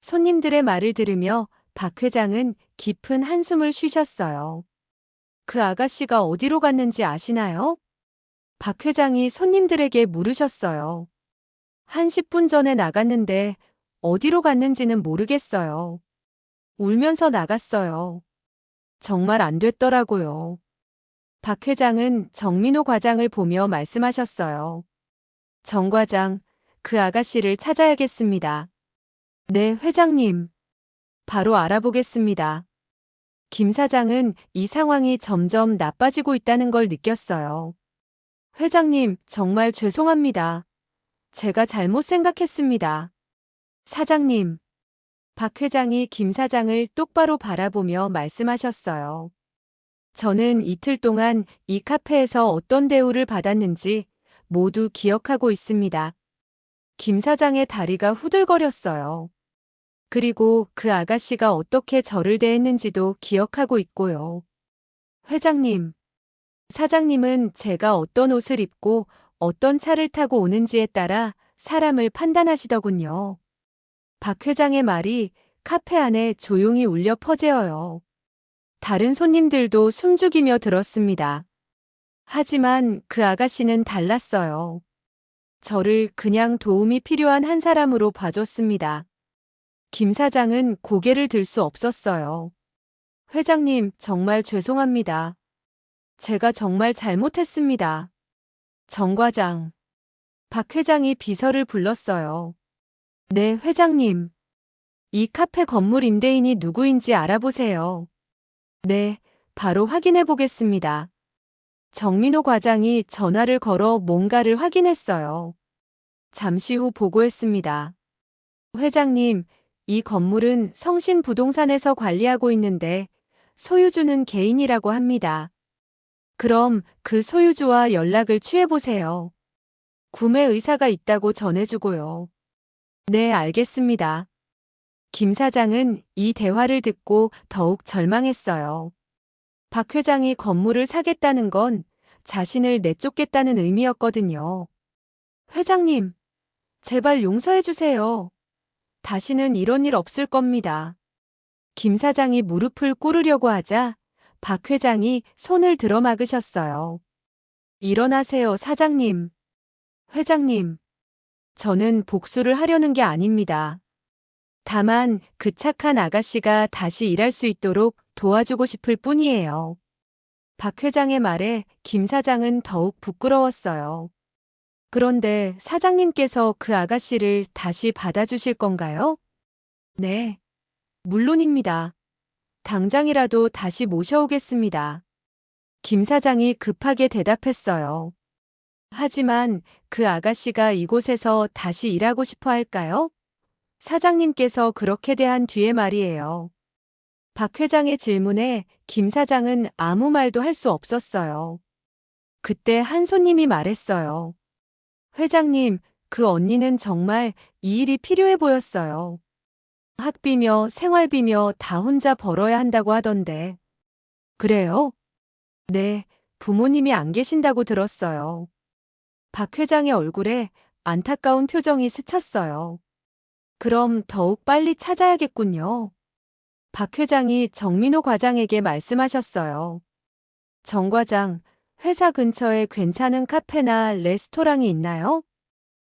손님들의 말을 들으며 박 회장은 깊은 한숨을 쉬셨어요. 그 아가씨가 어디로 갔는지 아시나요? 박 회장이 손님들에게 물으셨어요. 한 10분 전에 나갔는데 어디로 갔는지는 모르겠어요. 울면서 나갔어요. 정말 안 됐더라고요. 박 회장은 정민호 과장을 보며 말씀하셨어요. 정 과장, 그 아가씨를 찾아야겠습니다. 네, 회장님. 바로 알아보겠습니다. 김 사장은 이 상황이 점점 나빠지고 있다는 걸 느꼈어요. 회장님, 정말 죄송합니다. 제가 잘못 생각했습니다. 사장님. 박 회장이 김 사장을 똑바로 바라보며 말씀하셨어요. 저는 이틀 동안 이 카페에서 어떤 대우를 받았는지 모두 기억하고 있습니다. 김 사장의 다리가 후들거렸어요. 그리고 그 아가씨가 어떻게 저를 대했는지도 기억하고 있고요. 회장님, 사장님은 제가 어떤 옷을 입고 어떤 차를 타고 오는지에 따라 사람을 판단하시더군요. 박 회장의 말이 카페 안에 조용히 울려 퍼져요. 다른 손님들도 숨죽이며 들었습니다. 하지만 그 아가씨는 달랐어요. 저를 그냥 도움이 필요한 한 사람으로 봐줬습니다. 김 사장은 고개를 들 수 없었어요. 회장님, 정말 죄송합니다. 제가 정말 잘못했습니다. 정 과장. 박 회장이 비서를 불렀어요. 네, 회장님. 이 카페 건물 임대인이 누구인지 알아보세요. 네, 바로 확인해 보겠습니다. 정민호 과장이 전화를 걸어 뭔가를 확인했어요. 잠시 후 보고했습니다. 회장님, 이 건물은 성신부동산에서 관리하고 있는데 소유주는 개인이라고 합니다. 그럼 그 소유주와 연락을 취해보세요. 구매 의사가 있다고 전해주고요. 네, 알겠습니다. 김 사장은 이 대화를 듣고 더욱 절망했어요. 박 회장이 건물을 사겠다는 건 자신을 내쫓겠다는 의미였거든요. 회장님, 제발 용서해 주세요. 다시는 이런 일 없을 겁니다. 김 사장이 무릎을 꿇으려고 하자 박 회장이 손을 들어 막으셨어요. 일어나세요, 사장님. 회장님, 저는 복수를 하려는 게 아닙니다. 다만 그 착한 아가씨가 다시 일할 수 있도록 도와주고 싶을 뿐이에요. 박 회장의 말에 김 사장은 더욱 부끄러웠어요. 그런데 사장님께서 그 아가씨를 다시 받아주실 건가요? 네, 물론입니다. 당장이라도 다시 모셔오겠습니다. 김 사장이 급하게 대답했어요. 하지만 그 아가씨가 이곳에서 다시 일하고 싶어 할까요? 사장님께서 그렇게 대한 뒤에 말이에요. 박 회장의 질문에 김 사장은 아무 말도 할 수 없었어요. 그때 한 손님이 말했어요. 회장님, 그 언니는 정말 이 일이 필요해 보였어요. 학비며 생활비며 다 혼자 벌어야 한다고 하던데. 그래요? 네, 부모님이 안 계신다고 들었어요. 박 회장의 얼굴에 안타까운 표정이 스쳤어요. 그럼 더욱 빨리 찾아야겠군요. 박 회장이 정민호 과장에게 말씀하셨어요. 정 과장, 회사 근처에 괜찮은 카페나 레스토랑이 있나요?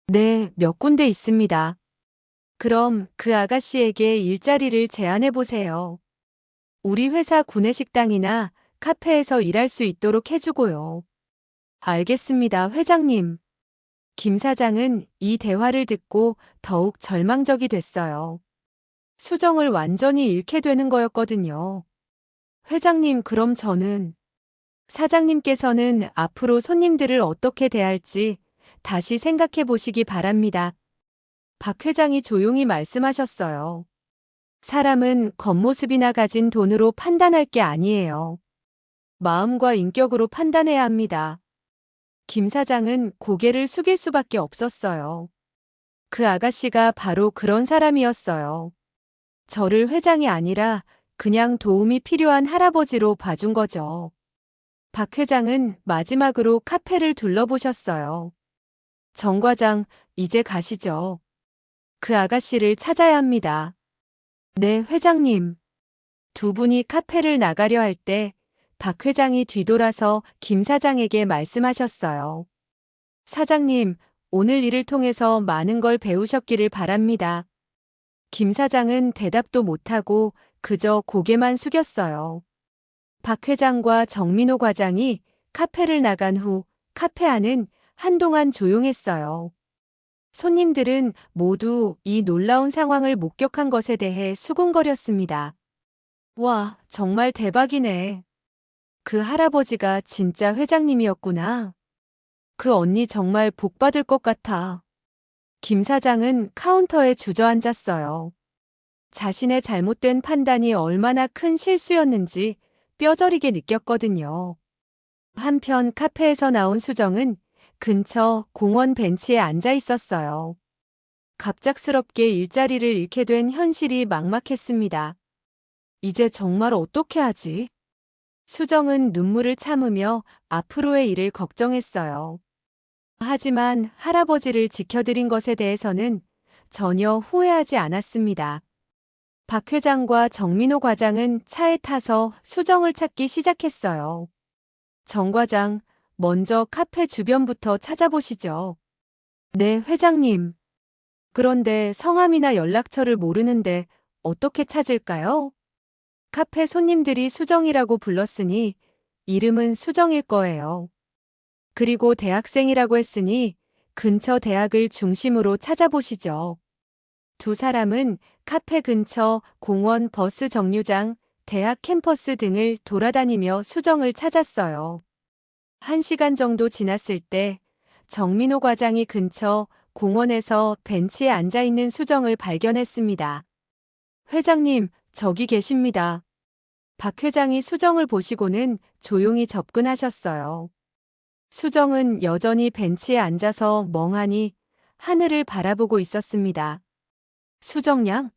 네, 몇 군데 있습니다. 그럼 그 아가씨에게 일자리를 제안해 보세요. 우리 회사 구내식당이나 카페에서 일할 수 있도록 해주고요. 알겠습니다, 회장님. 김 사장은 이 대화를 듣고 더욱 절망적이 됐어요. 수정을 완전히 잃게 되는 거였거든요. 회장님, 그럼 저는 사장님께서는 앞으로 손님들을 어떻게 대할지 다시 생각해 보시기 바랍니다. 박 회장이 조용히 말씀하셨어요. 사람은 겉모습이나 가진 돈으로 판단할 게 아니에요. 마음과 인격으로 판단해야 합니다. 김 사장은 고개를 숙일 수밖에 없었어요. 그 아가씨가 바로 그런 사람이었어요. 저를 회장이 아니라 그냥 도움이 필요한 할아버지로 봐준 거죠. 박 회장은 마지막으로 카페를 둘러보셨어요. 정 과장, 이제 가시죠. 그 아가씨를 찾아야 합니다. 네, 회장님. 두 분이 카페를 나가려 할 때 박 회장이 뒤돌아서 김 사장에게 말씀하셨어요. 사장님, 오늘 일을 통해서 많은 걸 배우셨기를 바랍니다. 김 사장은 대답도 못하고 그저 고개만 숙였어요. 박 회장과 정민호 과장이 카페를 나간 후 카페 안은 한동안 조용했어요. 손님들은 모두 이 놀라운 상황을 목격한 것에 대해 수군거렸습니다. 와, 정말 대박이네. 그 할아버지가 진짜 회장님이었구나. 그 언니 정말 복 받을 것 같아. 김 사장은 카운터에 주저앉았어요. 자신의 잘못된 판단이 얼마나 큰 실수였는지 뼈저리게 느꼈거든요. 한편 카페에서 나온 수정은 근처 공원 벤치에 앉아 있었어요. 갑작스럽게 일자리를 잃게 된 현실이 막막했습니다. 이제 정말 어떻게 하지? 수정은 눈물을 참으며 앞으로의 일을 걱정했어요. 하지만 할아버지를 지켜드린 것에 대해서는 전혀 후회하지 않았습니다. 박 회장과 정민호 과장은 차에 타서 수정을 찾기 시작했어요. 정 과장, 먼저 카페 주변부터 찾아보시죠. 네, 회장님. 그런데 성함이나 연락처를 모르는데 어떻게 찾을까요? 카페 손님들이 수정이라고 불렀으니 이름은 수정일 거예요. 그리고 대학생이라고 했으니 근처 대학을 중심으로 찾아보시죠. 두 사람은 카페 근처 공원, 버스 정류장, 대학 캠퍼스 등을 돌아다니며 수정을 찾았어요. 1시간 정도 지났을 때 정민호 과장이 근처 공원에서 벤치에 앉아 있는 수정을 발견했습니다. 회장님, 저기 계십니다. 박 회장이 수정을 보시고는 조용히 접근하셨어요. 수정은 여전히 벤치에 앉아서 멍하니 하늘을 바라보고 있었습니다. 수정 양?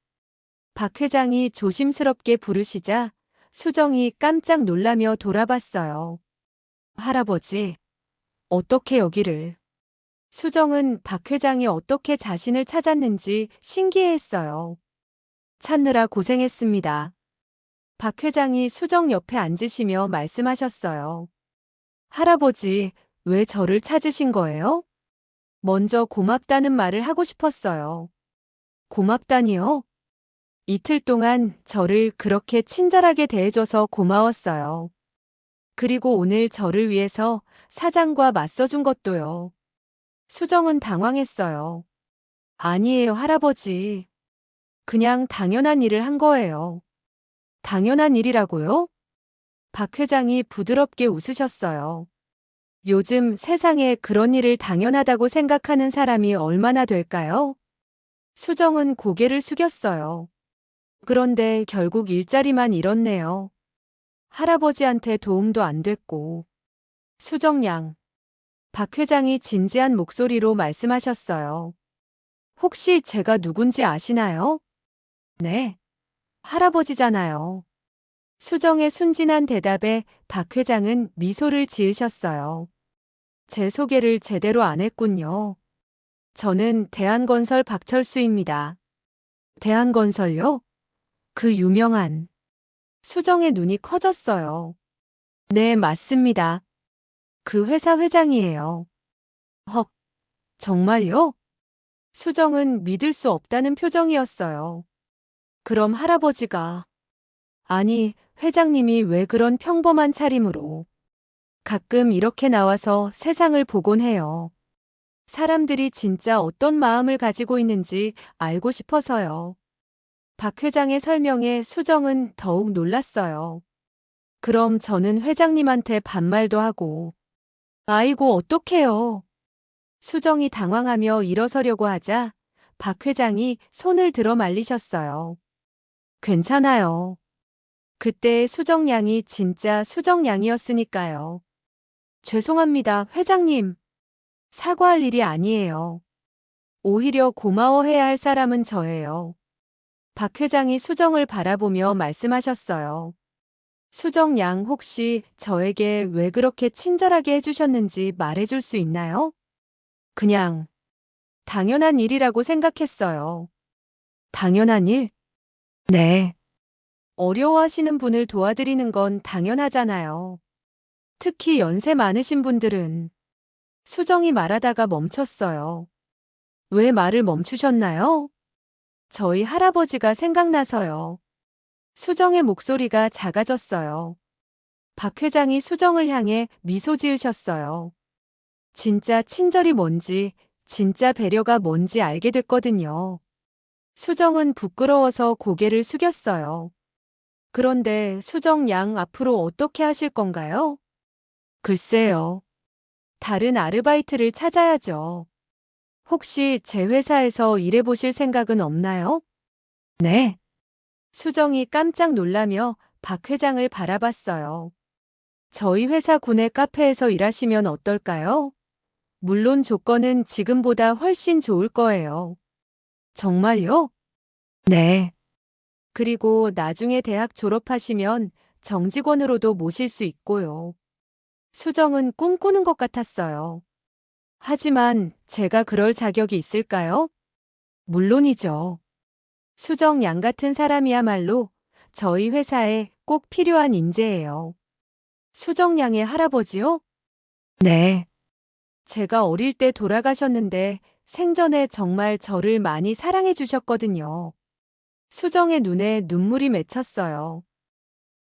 박 회장이 조심스럽게 부르시자 수정이 깜짝 놀라며 돌아봤어요. 할아버지, 어떻게 여기를? 수정은 박 회장이 어떻게 자신을 찾았는지 신기해했어요. 찾느라 고생했습니다. 박 회장이 수정 옆에 앉으시며 말씀하셨어요. 할아버지, 왜 저를 찾으신 거예요? 먼저 고맙다는 말을 하고 싶었어요. 고맙다니요? 이틀 동안 저를 그렇게 친절하게 대해줘서 고마웠어요. 그리고 오늘 저를 위해서 사장과 맞서준 것도요. 수정은 당황했어요. 아니에요, 할아버지. 그냥 당연한 일을 한 거예요. 당연한 일이라고요? 박 회장이 부드럽게 웃으셨어요. 요즘 세상에 그런 일을 당연하다고 생각하는 사람이 얼마나 될까요? 수정은 고개를 숙였어요. 그런데 결국 일자리만 잃었네요. 할아버지한테 도움도 안 됐고. 수정 양. 박 회장이 진지한 목소리로 말씀하셨어요. 혹시 제가 누군지 아시나요? 네. 할아버지잖아요. 수정의 순진한 대답에 박 회장은 미소를 지으셨어요. 제 소개를 제대로 안 했군요. 저는 대한건설 박철수입니다. 대한건설요? 그 유명한. 수정의 눈이 커졌어요. 네, 맞습니다. 그 회사 회장이에요. 헉, 정말요? 수정은 믿을 수 없다는 표정이었어요. 그럼 할아버지가, 아니, 회장님이 왜 그런 평범한 차림으로 가끔 이렇게 나와서 세상을 보곤 해요. 사람들이 진짜 어떤 마음을 가지고 있는지 알고 싶어서요. 박 회장의 설명에 수정은 더욱 놀랐어요. 그럼 저는 회장님한테 반말도 하고, 아이고, 어떡해요. 수정이 당황하며 일어서려고 하자 박 회장이 손을 들어 말리셨어요. 괜찮아요. 그때 수정 양이 진짜 수정 양이었으니까요. 죄송합니다, 회장님. 사과할 일이 아니에요. 오히려 고마워해야 할 사람은 저예요. 박 회장이 수정을 바라보며 말씀하셨어요. 수정 양 혹시 저에게 왜 그렇게 친절하게 해주셨는지 말해줄 수 있나요? 그냥 당연한 일이라고 생각했어요. 당연한 일? 네. 어려워하시는 분을 도와드리는 건 당연하잖아요. 특히 연세 많으신 분들은 수정이 말하다가 멈췄어요. 왜 말을 멈추셨나요? 저희 할아버지가 생각나서요. 수정의 목소리가 작아졌어요. 박 회장이 수정을 향해 미소 지으셨어요. 진짜 친절이 뭔지, 진짜 배려가 뭔지 알게 됐거든요. 수정은 부끄러워서 고개를 숙였어요. 그런데 수정 양 앞으로 어떻게 하실 건가요? 글쎄요. 다른 아르바이트를 찾아야죠. 혹시 제 회사에서 일해보실 생각은 없나요? 네. 수정이 깜짝 놀라며 박 회장을 바라봤어요. 저희 회사 구내 카페에서 일하시면 어떨까요? 물론 조건은 지금보다 훨씬 좋을 거예요. 정말요? 네. 그리고 나중에 대학 졸업하시면 정직원으로도 모실 수 있고요. 수정은 꿈꾸는 것 같았어요. 하지만 제가 그럴 자격이 있을까요? 물론이죠. 수정 양 같은 사람이야말로 저희 회사에 꼭 필요한 인재예요. 수정 양의 할아버지요? 네. 제가 어릴 때 돌아가셨는데 생전에 정말 저를 많이 사랑해 주셨거든요. 수정의 눈에 눈물이 맺혔어요.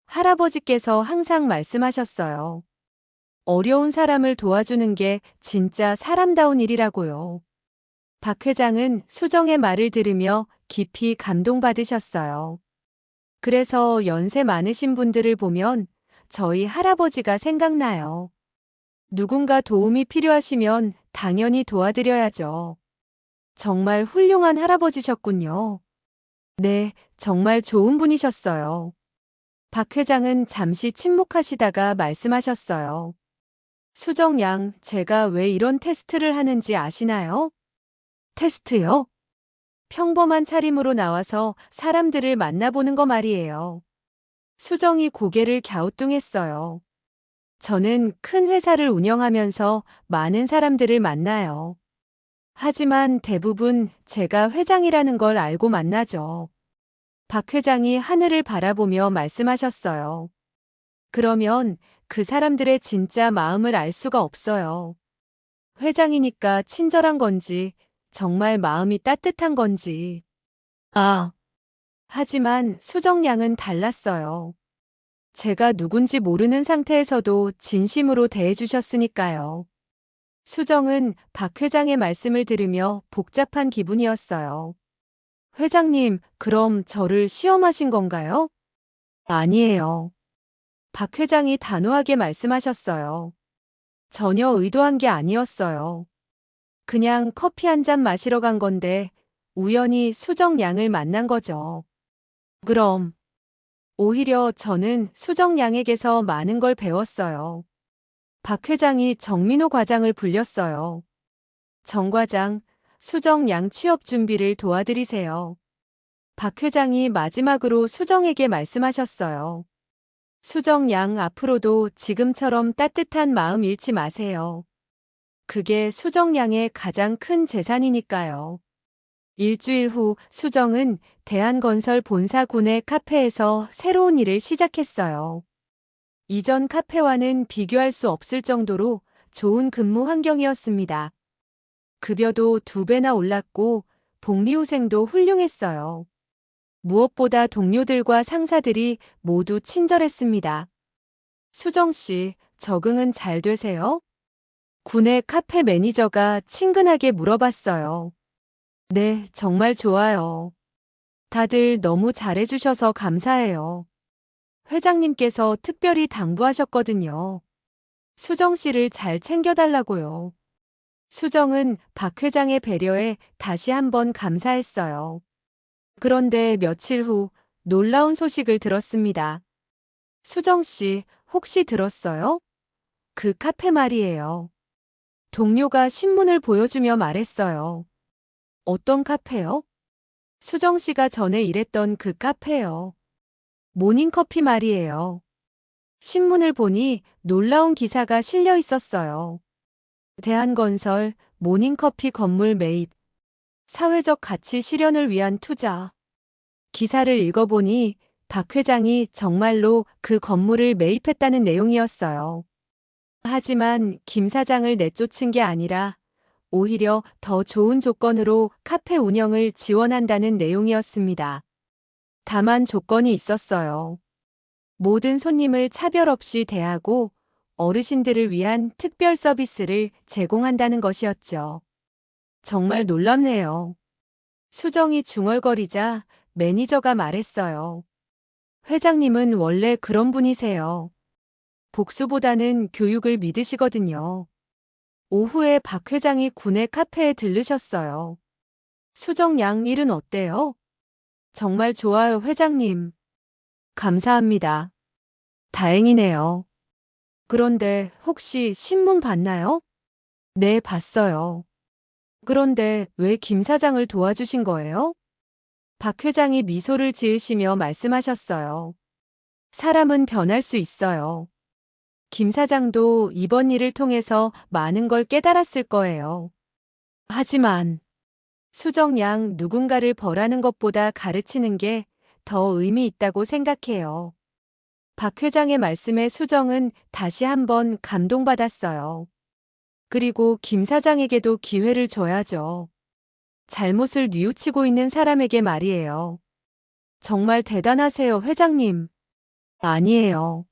할아버지께서 항상 말씀하셨어요. 어려운 사람을 도와주는 게 진짜 사람다운 일이라고요. 박 회장은 수정의 말을 들으며 깊이 감동받으셨어요. 그래서 연세 많으신 분들을 보면 저희 할아버지가 생각나요. 누군가 도움이 필요하시면 당연히 도와드려야죠. 정말 훌륭한 할아버지셨군요. 네, 정말 좋은 분이셨어요. 박 회장은 잠시 침묵하시다가 말씀하셨어요. 수정 양, 제가 왜 이런 테스트를 하는지 아시나요? 테스트요? 평범한 차림으로 나와서 사람들을 만나보는 거 말이에요. 수정이 고개를 갸우뚱했어요. 저는 큰 회사를 운영하면서 많은 사람들을 만나요. 하지만 대부분 제가 회장이라는 걸 알고 만나죠. 박 회장이 하늘을 바라보며 말씀하셨어요. 그러면 그 사람들의 진짜 마음을 알 수가 없어요. 회장이니까 친절한 건지, 정말 마음이 따뜻한 건지. 아, 하지만 수정 양은 달랐어요. 제가 누군지 모르는 상태에서도 진심으로 대해주셨으니까요. 수정은 박 회장의 말씀을 들으며 복잡한 기분이었어요. 회장님, 그럼 저를 시험하신 건가요? 아니에요. 박 회장이 단호하게 말씀하셨어요. 전혀 의도한 게 아니었어요. 그냥 커피 한 잔 마시러 간 건데 우연히 수정 양을 만난 거죠. 그럼 오히려 저는 수정 양에게서 많은 걸 배웠어요. 박 회장이 정민호 과장을 불렸어요. 정 과장, 수정 양 취업 준비를 도와드리세요. 박 회장이 마지막으로 수정에게 말씀하셨어요. 수정 양 앞으로도 지금처럼 따뜻한 마음 잃지 마세요. 그게 수정 양의 가장 큰 재산이니까요. 일주일 후 수정은 대한건설 본사 구내 카페에서 새로운 일을 시작했어요. 이전 카페와는 비교할 수 없을 정도로 좋은 근무 환경이었습니다. 급여도 2배나 올랐고 복리후생도 훌륭했어요. 무엇보다 동료들과 상사들이 모두 친절했습니다. 수정 씨, 적응은 잘 되세요? 군의 카페 매니저가 친근하게 물어봤어요. 네, 정말 좋아요. 다들 너무 잘해주셔서 감사해요. 회장님께서 특별히 당부하셨거든요. 수정 씨를 잘 챙겨달라고요. 수정은 박 회장의 배려에 다시 한번 감사했어요. 그런데 며칠 후 놀라운 소식을 들었습니다. 수정 씨, 혹시 들었어요? 그 카페 말이에요. 동료가 신문을 보여주며 말했어요. 어떤 카페요? 수정 씨가 전에 일했던 그 카페요. 모닝커피 말이에요. 신문을 보니 놀라운 기사가 실려 있었어요. 대한건설 모닝커피 건물 매입, 사회적 가치 실현을 위한 투자. 기사를 읽어보니 박 회장이 정말로 그 건물을 매입했다는 내용이었어요. 하지만 김 사장을 내쫓은 게 아니라 오히려 더 좋은 조건으로 카페 운영을 지원한다는 내용이었습니다. 다만 조건이 있었어요. 모든 손님을 차별 없이 대하고 어르신들을 위한 특별 서비스를 제공한다는 것이었죠. 정말 놀랍네요. 수정이 중얼거리자 매니저가 말했어요. 회장님은 원래 그런 분이세요. 복수보다는 교육을 믿으시거든요. 오후에 박 회장이 군의 카페에 들르셨어요. 수정 양 일은 어때요? 정말 좋아요, 회장님. 감사합니다. 다행이네요. 그런데 혹시 신문 봤나요? 네, 봤어요. 그런데 왜 김 사장을 도와주신 거예요? 박 회장이 미소를 지으시며 말씀하셨어요. 사람은 변할 수 있어요. 김 사장도 이번 일을 통해서 많은 걸 깨달았을 거예요. 하지만 수정 양 누군가를 벌하는 것보다 가르치는 게 더 의미 있다고 생각해요. 박 회장의 말씀에 수정은 다시 한번 감동받았어요. 그리고 김 사장에게도 기회를 줘야죠. 잘못을 뉘우치고 있는 사람에게 말이에요. 정말 대단하세요, 회장님. 아니에요.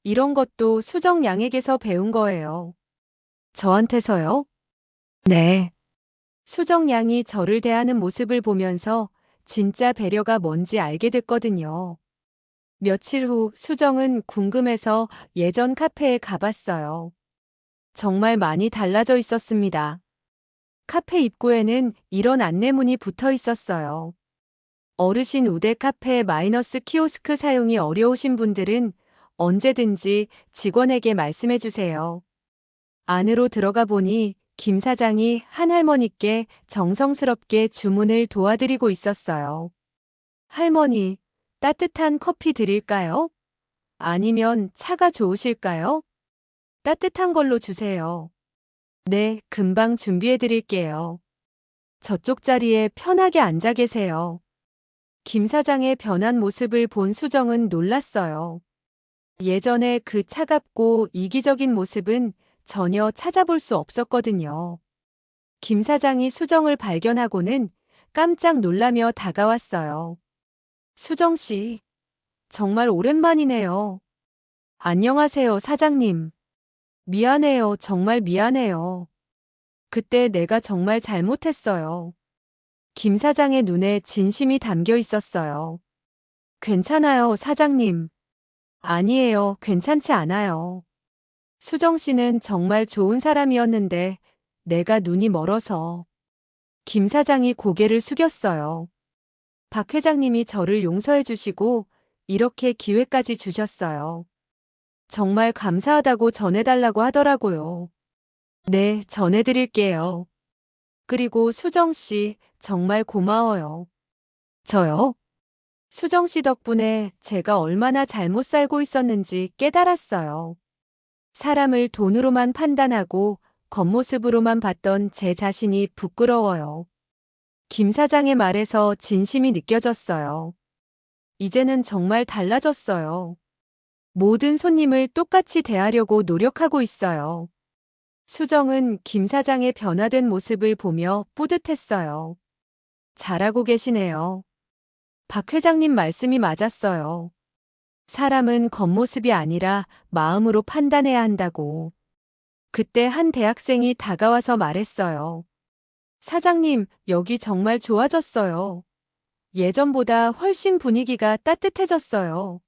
이런 것도 수정 양에게서 배운 거예요. 저한테서요? 네. 수정 양이 저를 대하는 모습을 보면서 진짜 배려가 뭔지 알게 됐거든요. 며칠 후 수정은 궁금해서 예전 카페에 가봤어요. 정말 많이 달라져 있었습니다. 카페 입구에는 이런 안내문이 붙어 있었어요. 어르신 우대 카페 마이너스 키오스크 사용이 어려우신 분들은 언제든지 직원에게 말씀해 주세요. 안으로 들어가 보니 김 사장이 한 할머니께 정성스럽게 주문을 도와드리고 있었어요. 할머니, 따뜻한 커피 드릴까요? 아니면 차가 좋으실까요? 따뜻한 걸로 주세요. 네, 금방 준비해 드릴게요. 저쪽 자리에 편하게 앉아 계세요. 김 사장의 변한 모습을 본 수정은 놀랐어요. 예전에 그 차갑고 이기적인 모습은 전혀 찾아볼 수 없었거든요. 김 사장이 수정을 발견하고는 깜짝 놀라며 다가왔어요. 수정 씨, 정말 오랜만이네요. 안녕하세요, 사장님. 미안해요, 정말 미안해요. 그때 내가 정말 잘못했어요. 김 사장의 눈에 진심이 담겨 있었어요. 괜찮아요, 사장님. 아니에요, 괜찮지 않아요. 수정 씨는 정말 좋은 사람이었는데 내가 눈이 멀어서. 김 사장이 고개를 숙였어요. 박 회장님이 저를 용서해 주시고 이렇게 기회까지 주셨어요. 정말 감사하다고 전해달라고 하더라고요. 네, 전해드릴게요. 그리고 수정 씨, 정말 고마워요. 저요? 수정 씨 덕분에 제가 얼마나 잘못 살고 있었는지 깨달았어요. 사람을 돈으로만 판단하고 겉모습으로만 봤던 제 자신이 부끄러워요. 김 사장의 말에서 진심이 느껴졌어요. 이제는 정말 달라졌어요. 모든 손님을 똑같이 대하려고 노력하고 있어요. 수정은 김 사장의 변화된 모습을 보며 뿌듯했어요. 잘하고 계시네요. 박 회장님 말씀이 맞았어요. 사람은 겉모습이 아니라 마음으로 판단해야 한다고. 그때 한 대학생이 다가와서 말했어요. 사장님, 여기 정말 좋아졌어요. 예전보다 훨씬 분위기가 따뜻해졌어요.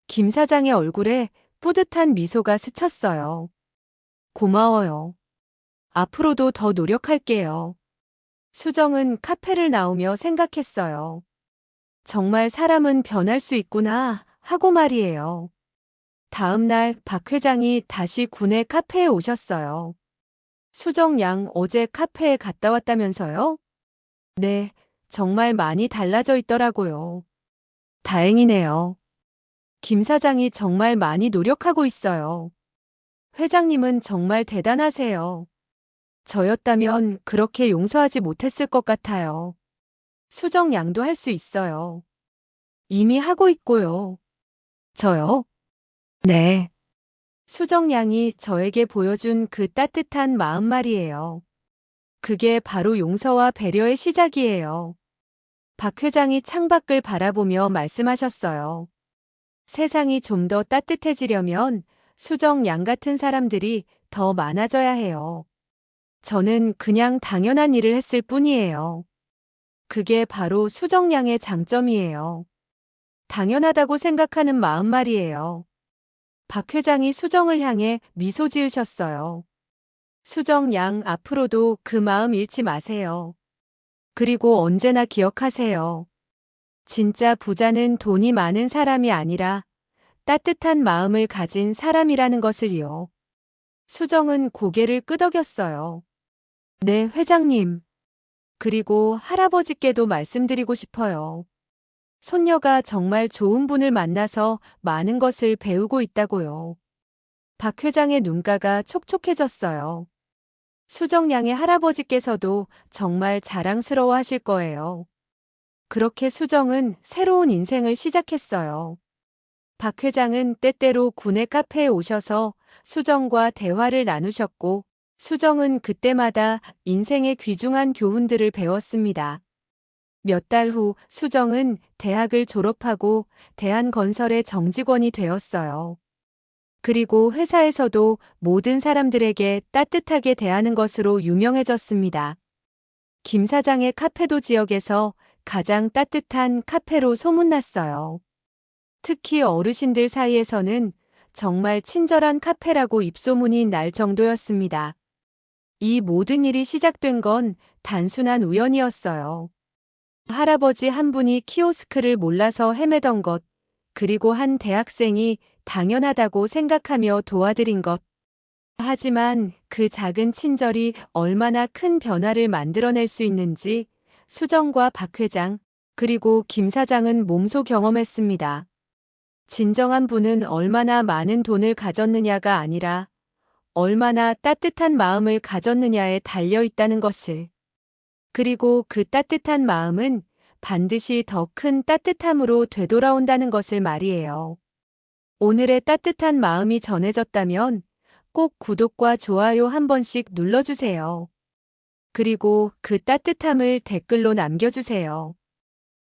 김 사장의 얼굴에 뿌듯한 미소가 스쳤어요. 고마워요. 앞으로도 더 노력할게요. 수정은 카페를 나오며 생각했어요. 정말 사람은 변할 수 있구나 하고 말이에요. 다음 날 박 회장이 다시 군의 카페에 오셨어요. 수정 양 어제 카페에 갔다 왔다면서요? 네, 정말 많이 달라져 있더라고요. 다행이네요. 김 사장이 정말 많이 노력하고 있어요. 회장님은 정말 대단하세요. 저였다면 그렇게 용서하지 못했을 것 같아요. 수정 양도 할 수 있어요. 이미 하고 있고요. 저요? 네. 수정 양이 저에게 보여준 그 따뜻한 마음 말이에요. 그게 바로 용서와 배려의 시작이에요. 박 회장이 창밖을 바라보며 말씀하셨어요. 세상이 좀 더 따뜻해지려면 수정 양 같은 사람들이 더 많아져야 해요. 저는 그냥 당연한 일을 했을 뿐이에요. 그게 바로 수정 양의 장점이에요. 당연하다고 생각하는 마음 말이에요. 박 회장이 수정을 향해 미소 지으셨어요. 수정 양 앞으로도 그 마음 잃지 마세요. 그리고 언제나 기억하세요. 진짜 부자는 돈이 많은 사람이 아니라 따뜻한 마음을 가진 사람이라는 것을요. 수정은 고개를 끄덕였어요. 네, 회장님. 그리고 할아버지께도 말씀드리고 싶어요. 손녀가 정말 좋은 분을 만나서 많은 것을 배우고 있다고요. 박 회장의 눈가가 촉촉해졌어요. 수정 양의 할아버지께서도 정말 자랑스러워 하실 거예요. 그렇게 수정은 새로운 인생을 시작했어요. 박 회장은 때때로 군의 카페에 오셔서 수정과 대화를 나누셨고, 수정은 그때마다 인생의 귀중한 교훈들을 배웠습니다. 몇 달 후 수정은 대학을 졸업하고 대한건설의 정직원이 되었어요. 그리고 회사에서도 모든 사람들에게 따뜻하게 대하는 것으로 유명해졌습니다. 김 사장의 카페도 지역에서 가장 따뜻한 카페로 소문났어요. 특히 어르신들 사이에서는 정말 친절한 카페라고 입소문이 날 정도였습니다. 이 모든 일이 시작된 건 단순한 우연이었어요. 할아버지 한 분이 키오스크를 몰라서 헤매던 것, 그리고 한 대학생이 당연하다고 생각하며 도와드린 것. 하지만 그 작은 친절이 얼마나 큰 변화를 만들어낼 수 있는지 수정과 박 회장, 그리고 김 사장은 몸소 경험했습니다. 진정한 분은 얼마나 많은 돈을 가졌느냐가 아니라 얼마나 따뜻한 마음을 가졌느냐에 달려 있다는 것을. 그리고 그 따뜻한 마음은 반드시 더 큰 따뜻함으로 되돌아온다는 것을 말이에요. 오늘의 따뜻한 마음이 전해졌다면 꼭 구독과 좋아요 한 번씩 눌러주세요. 그리고 그 따뜻함을 댓글로 남겨주세요.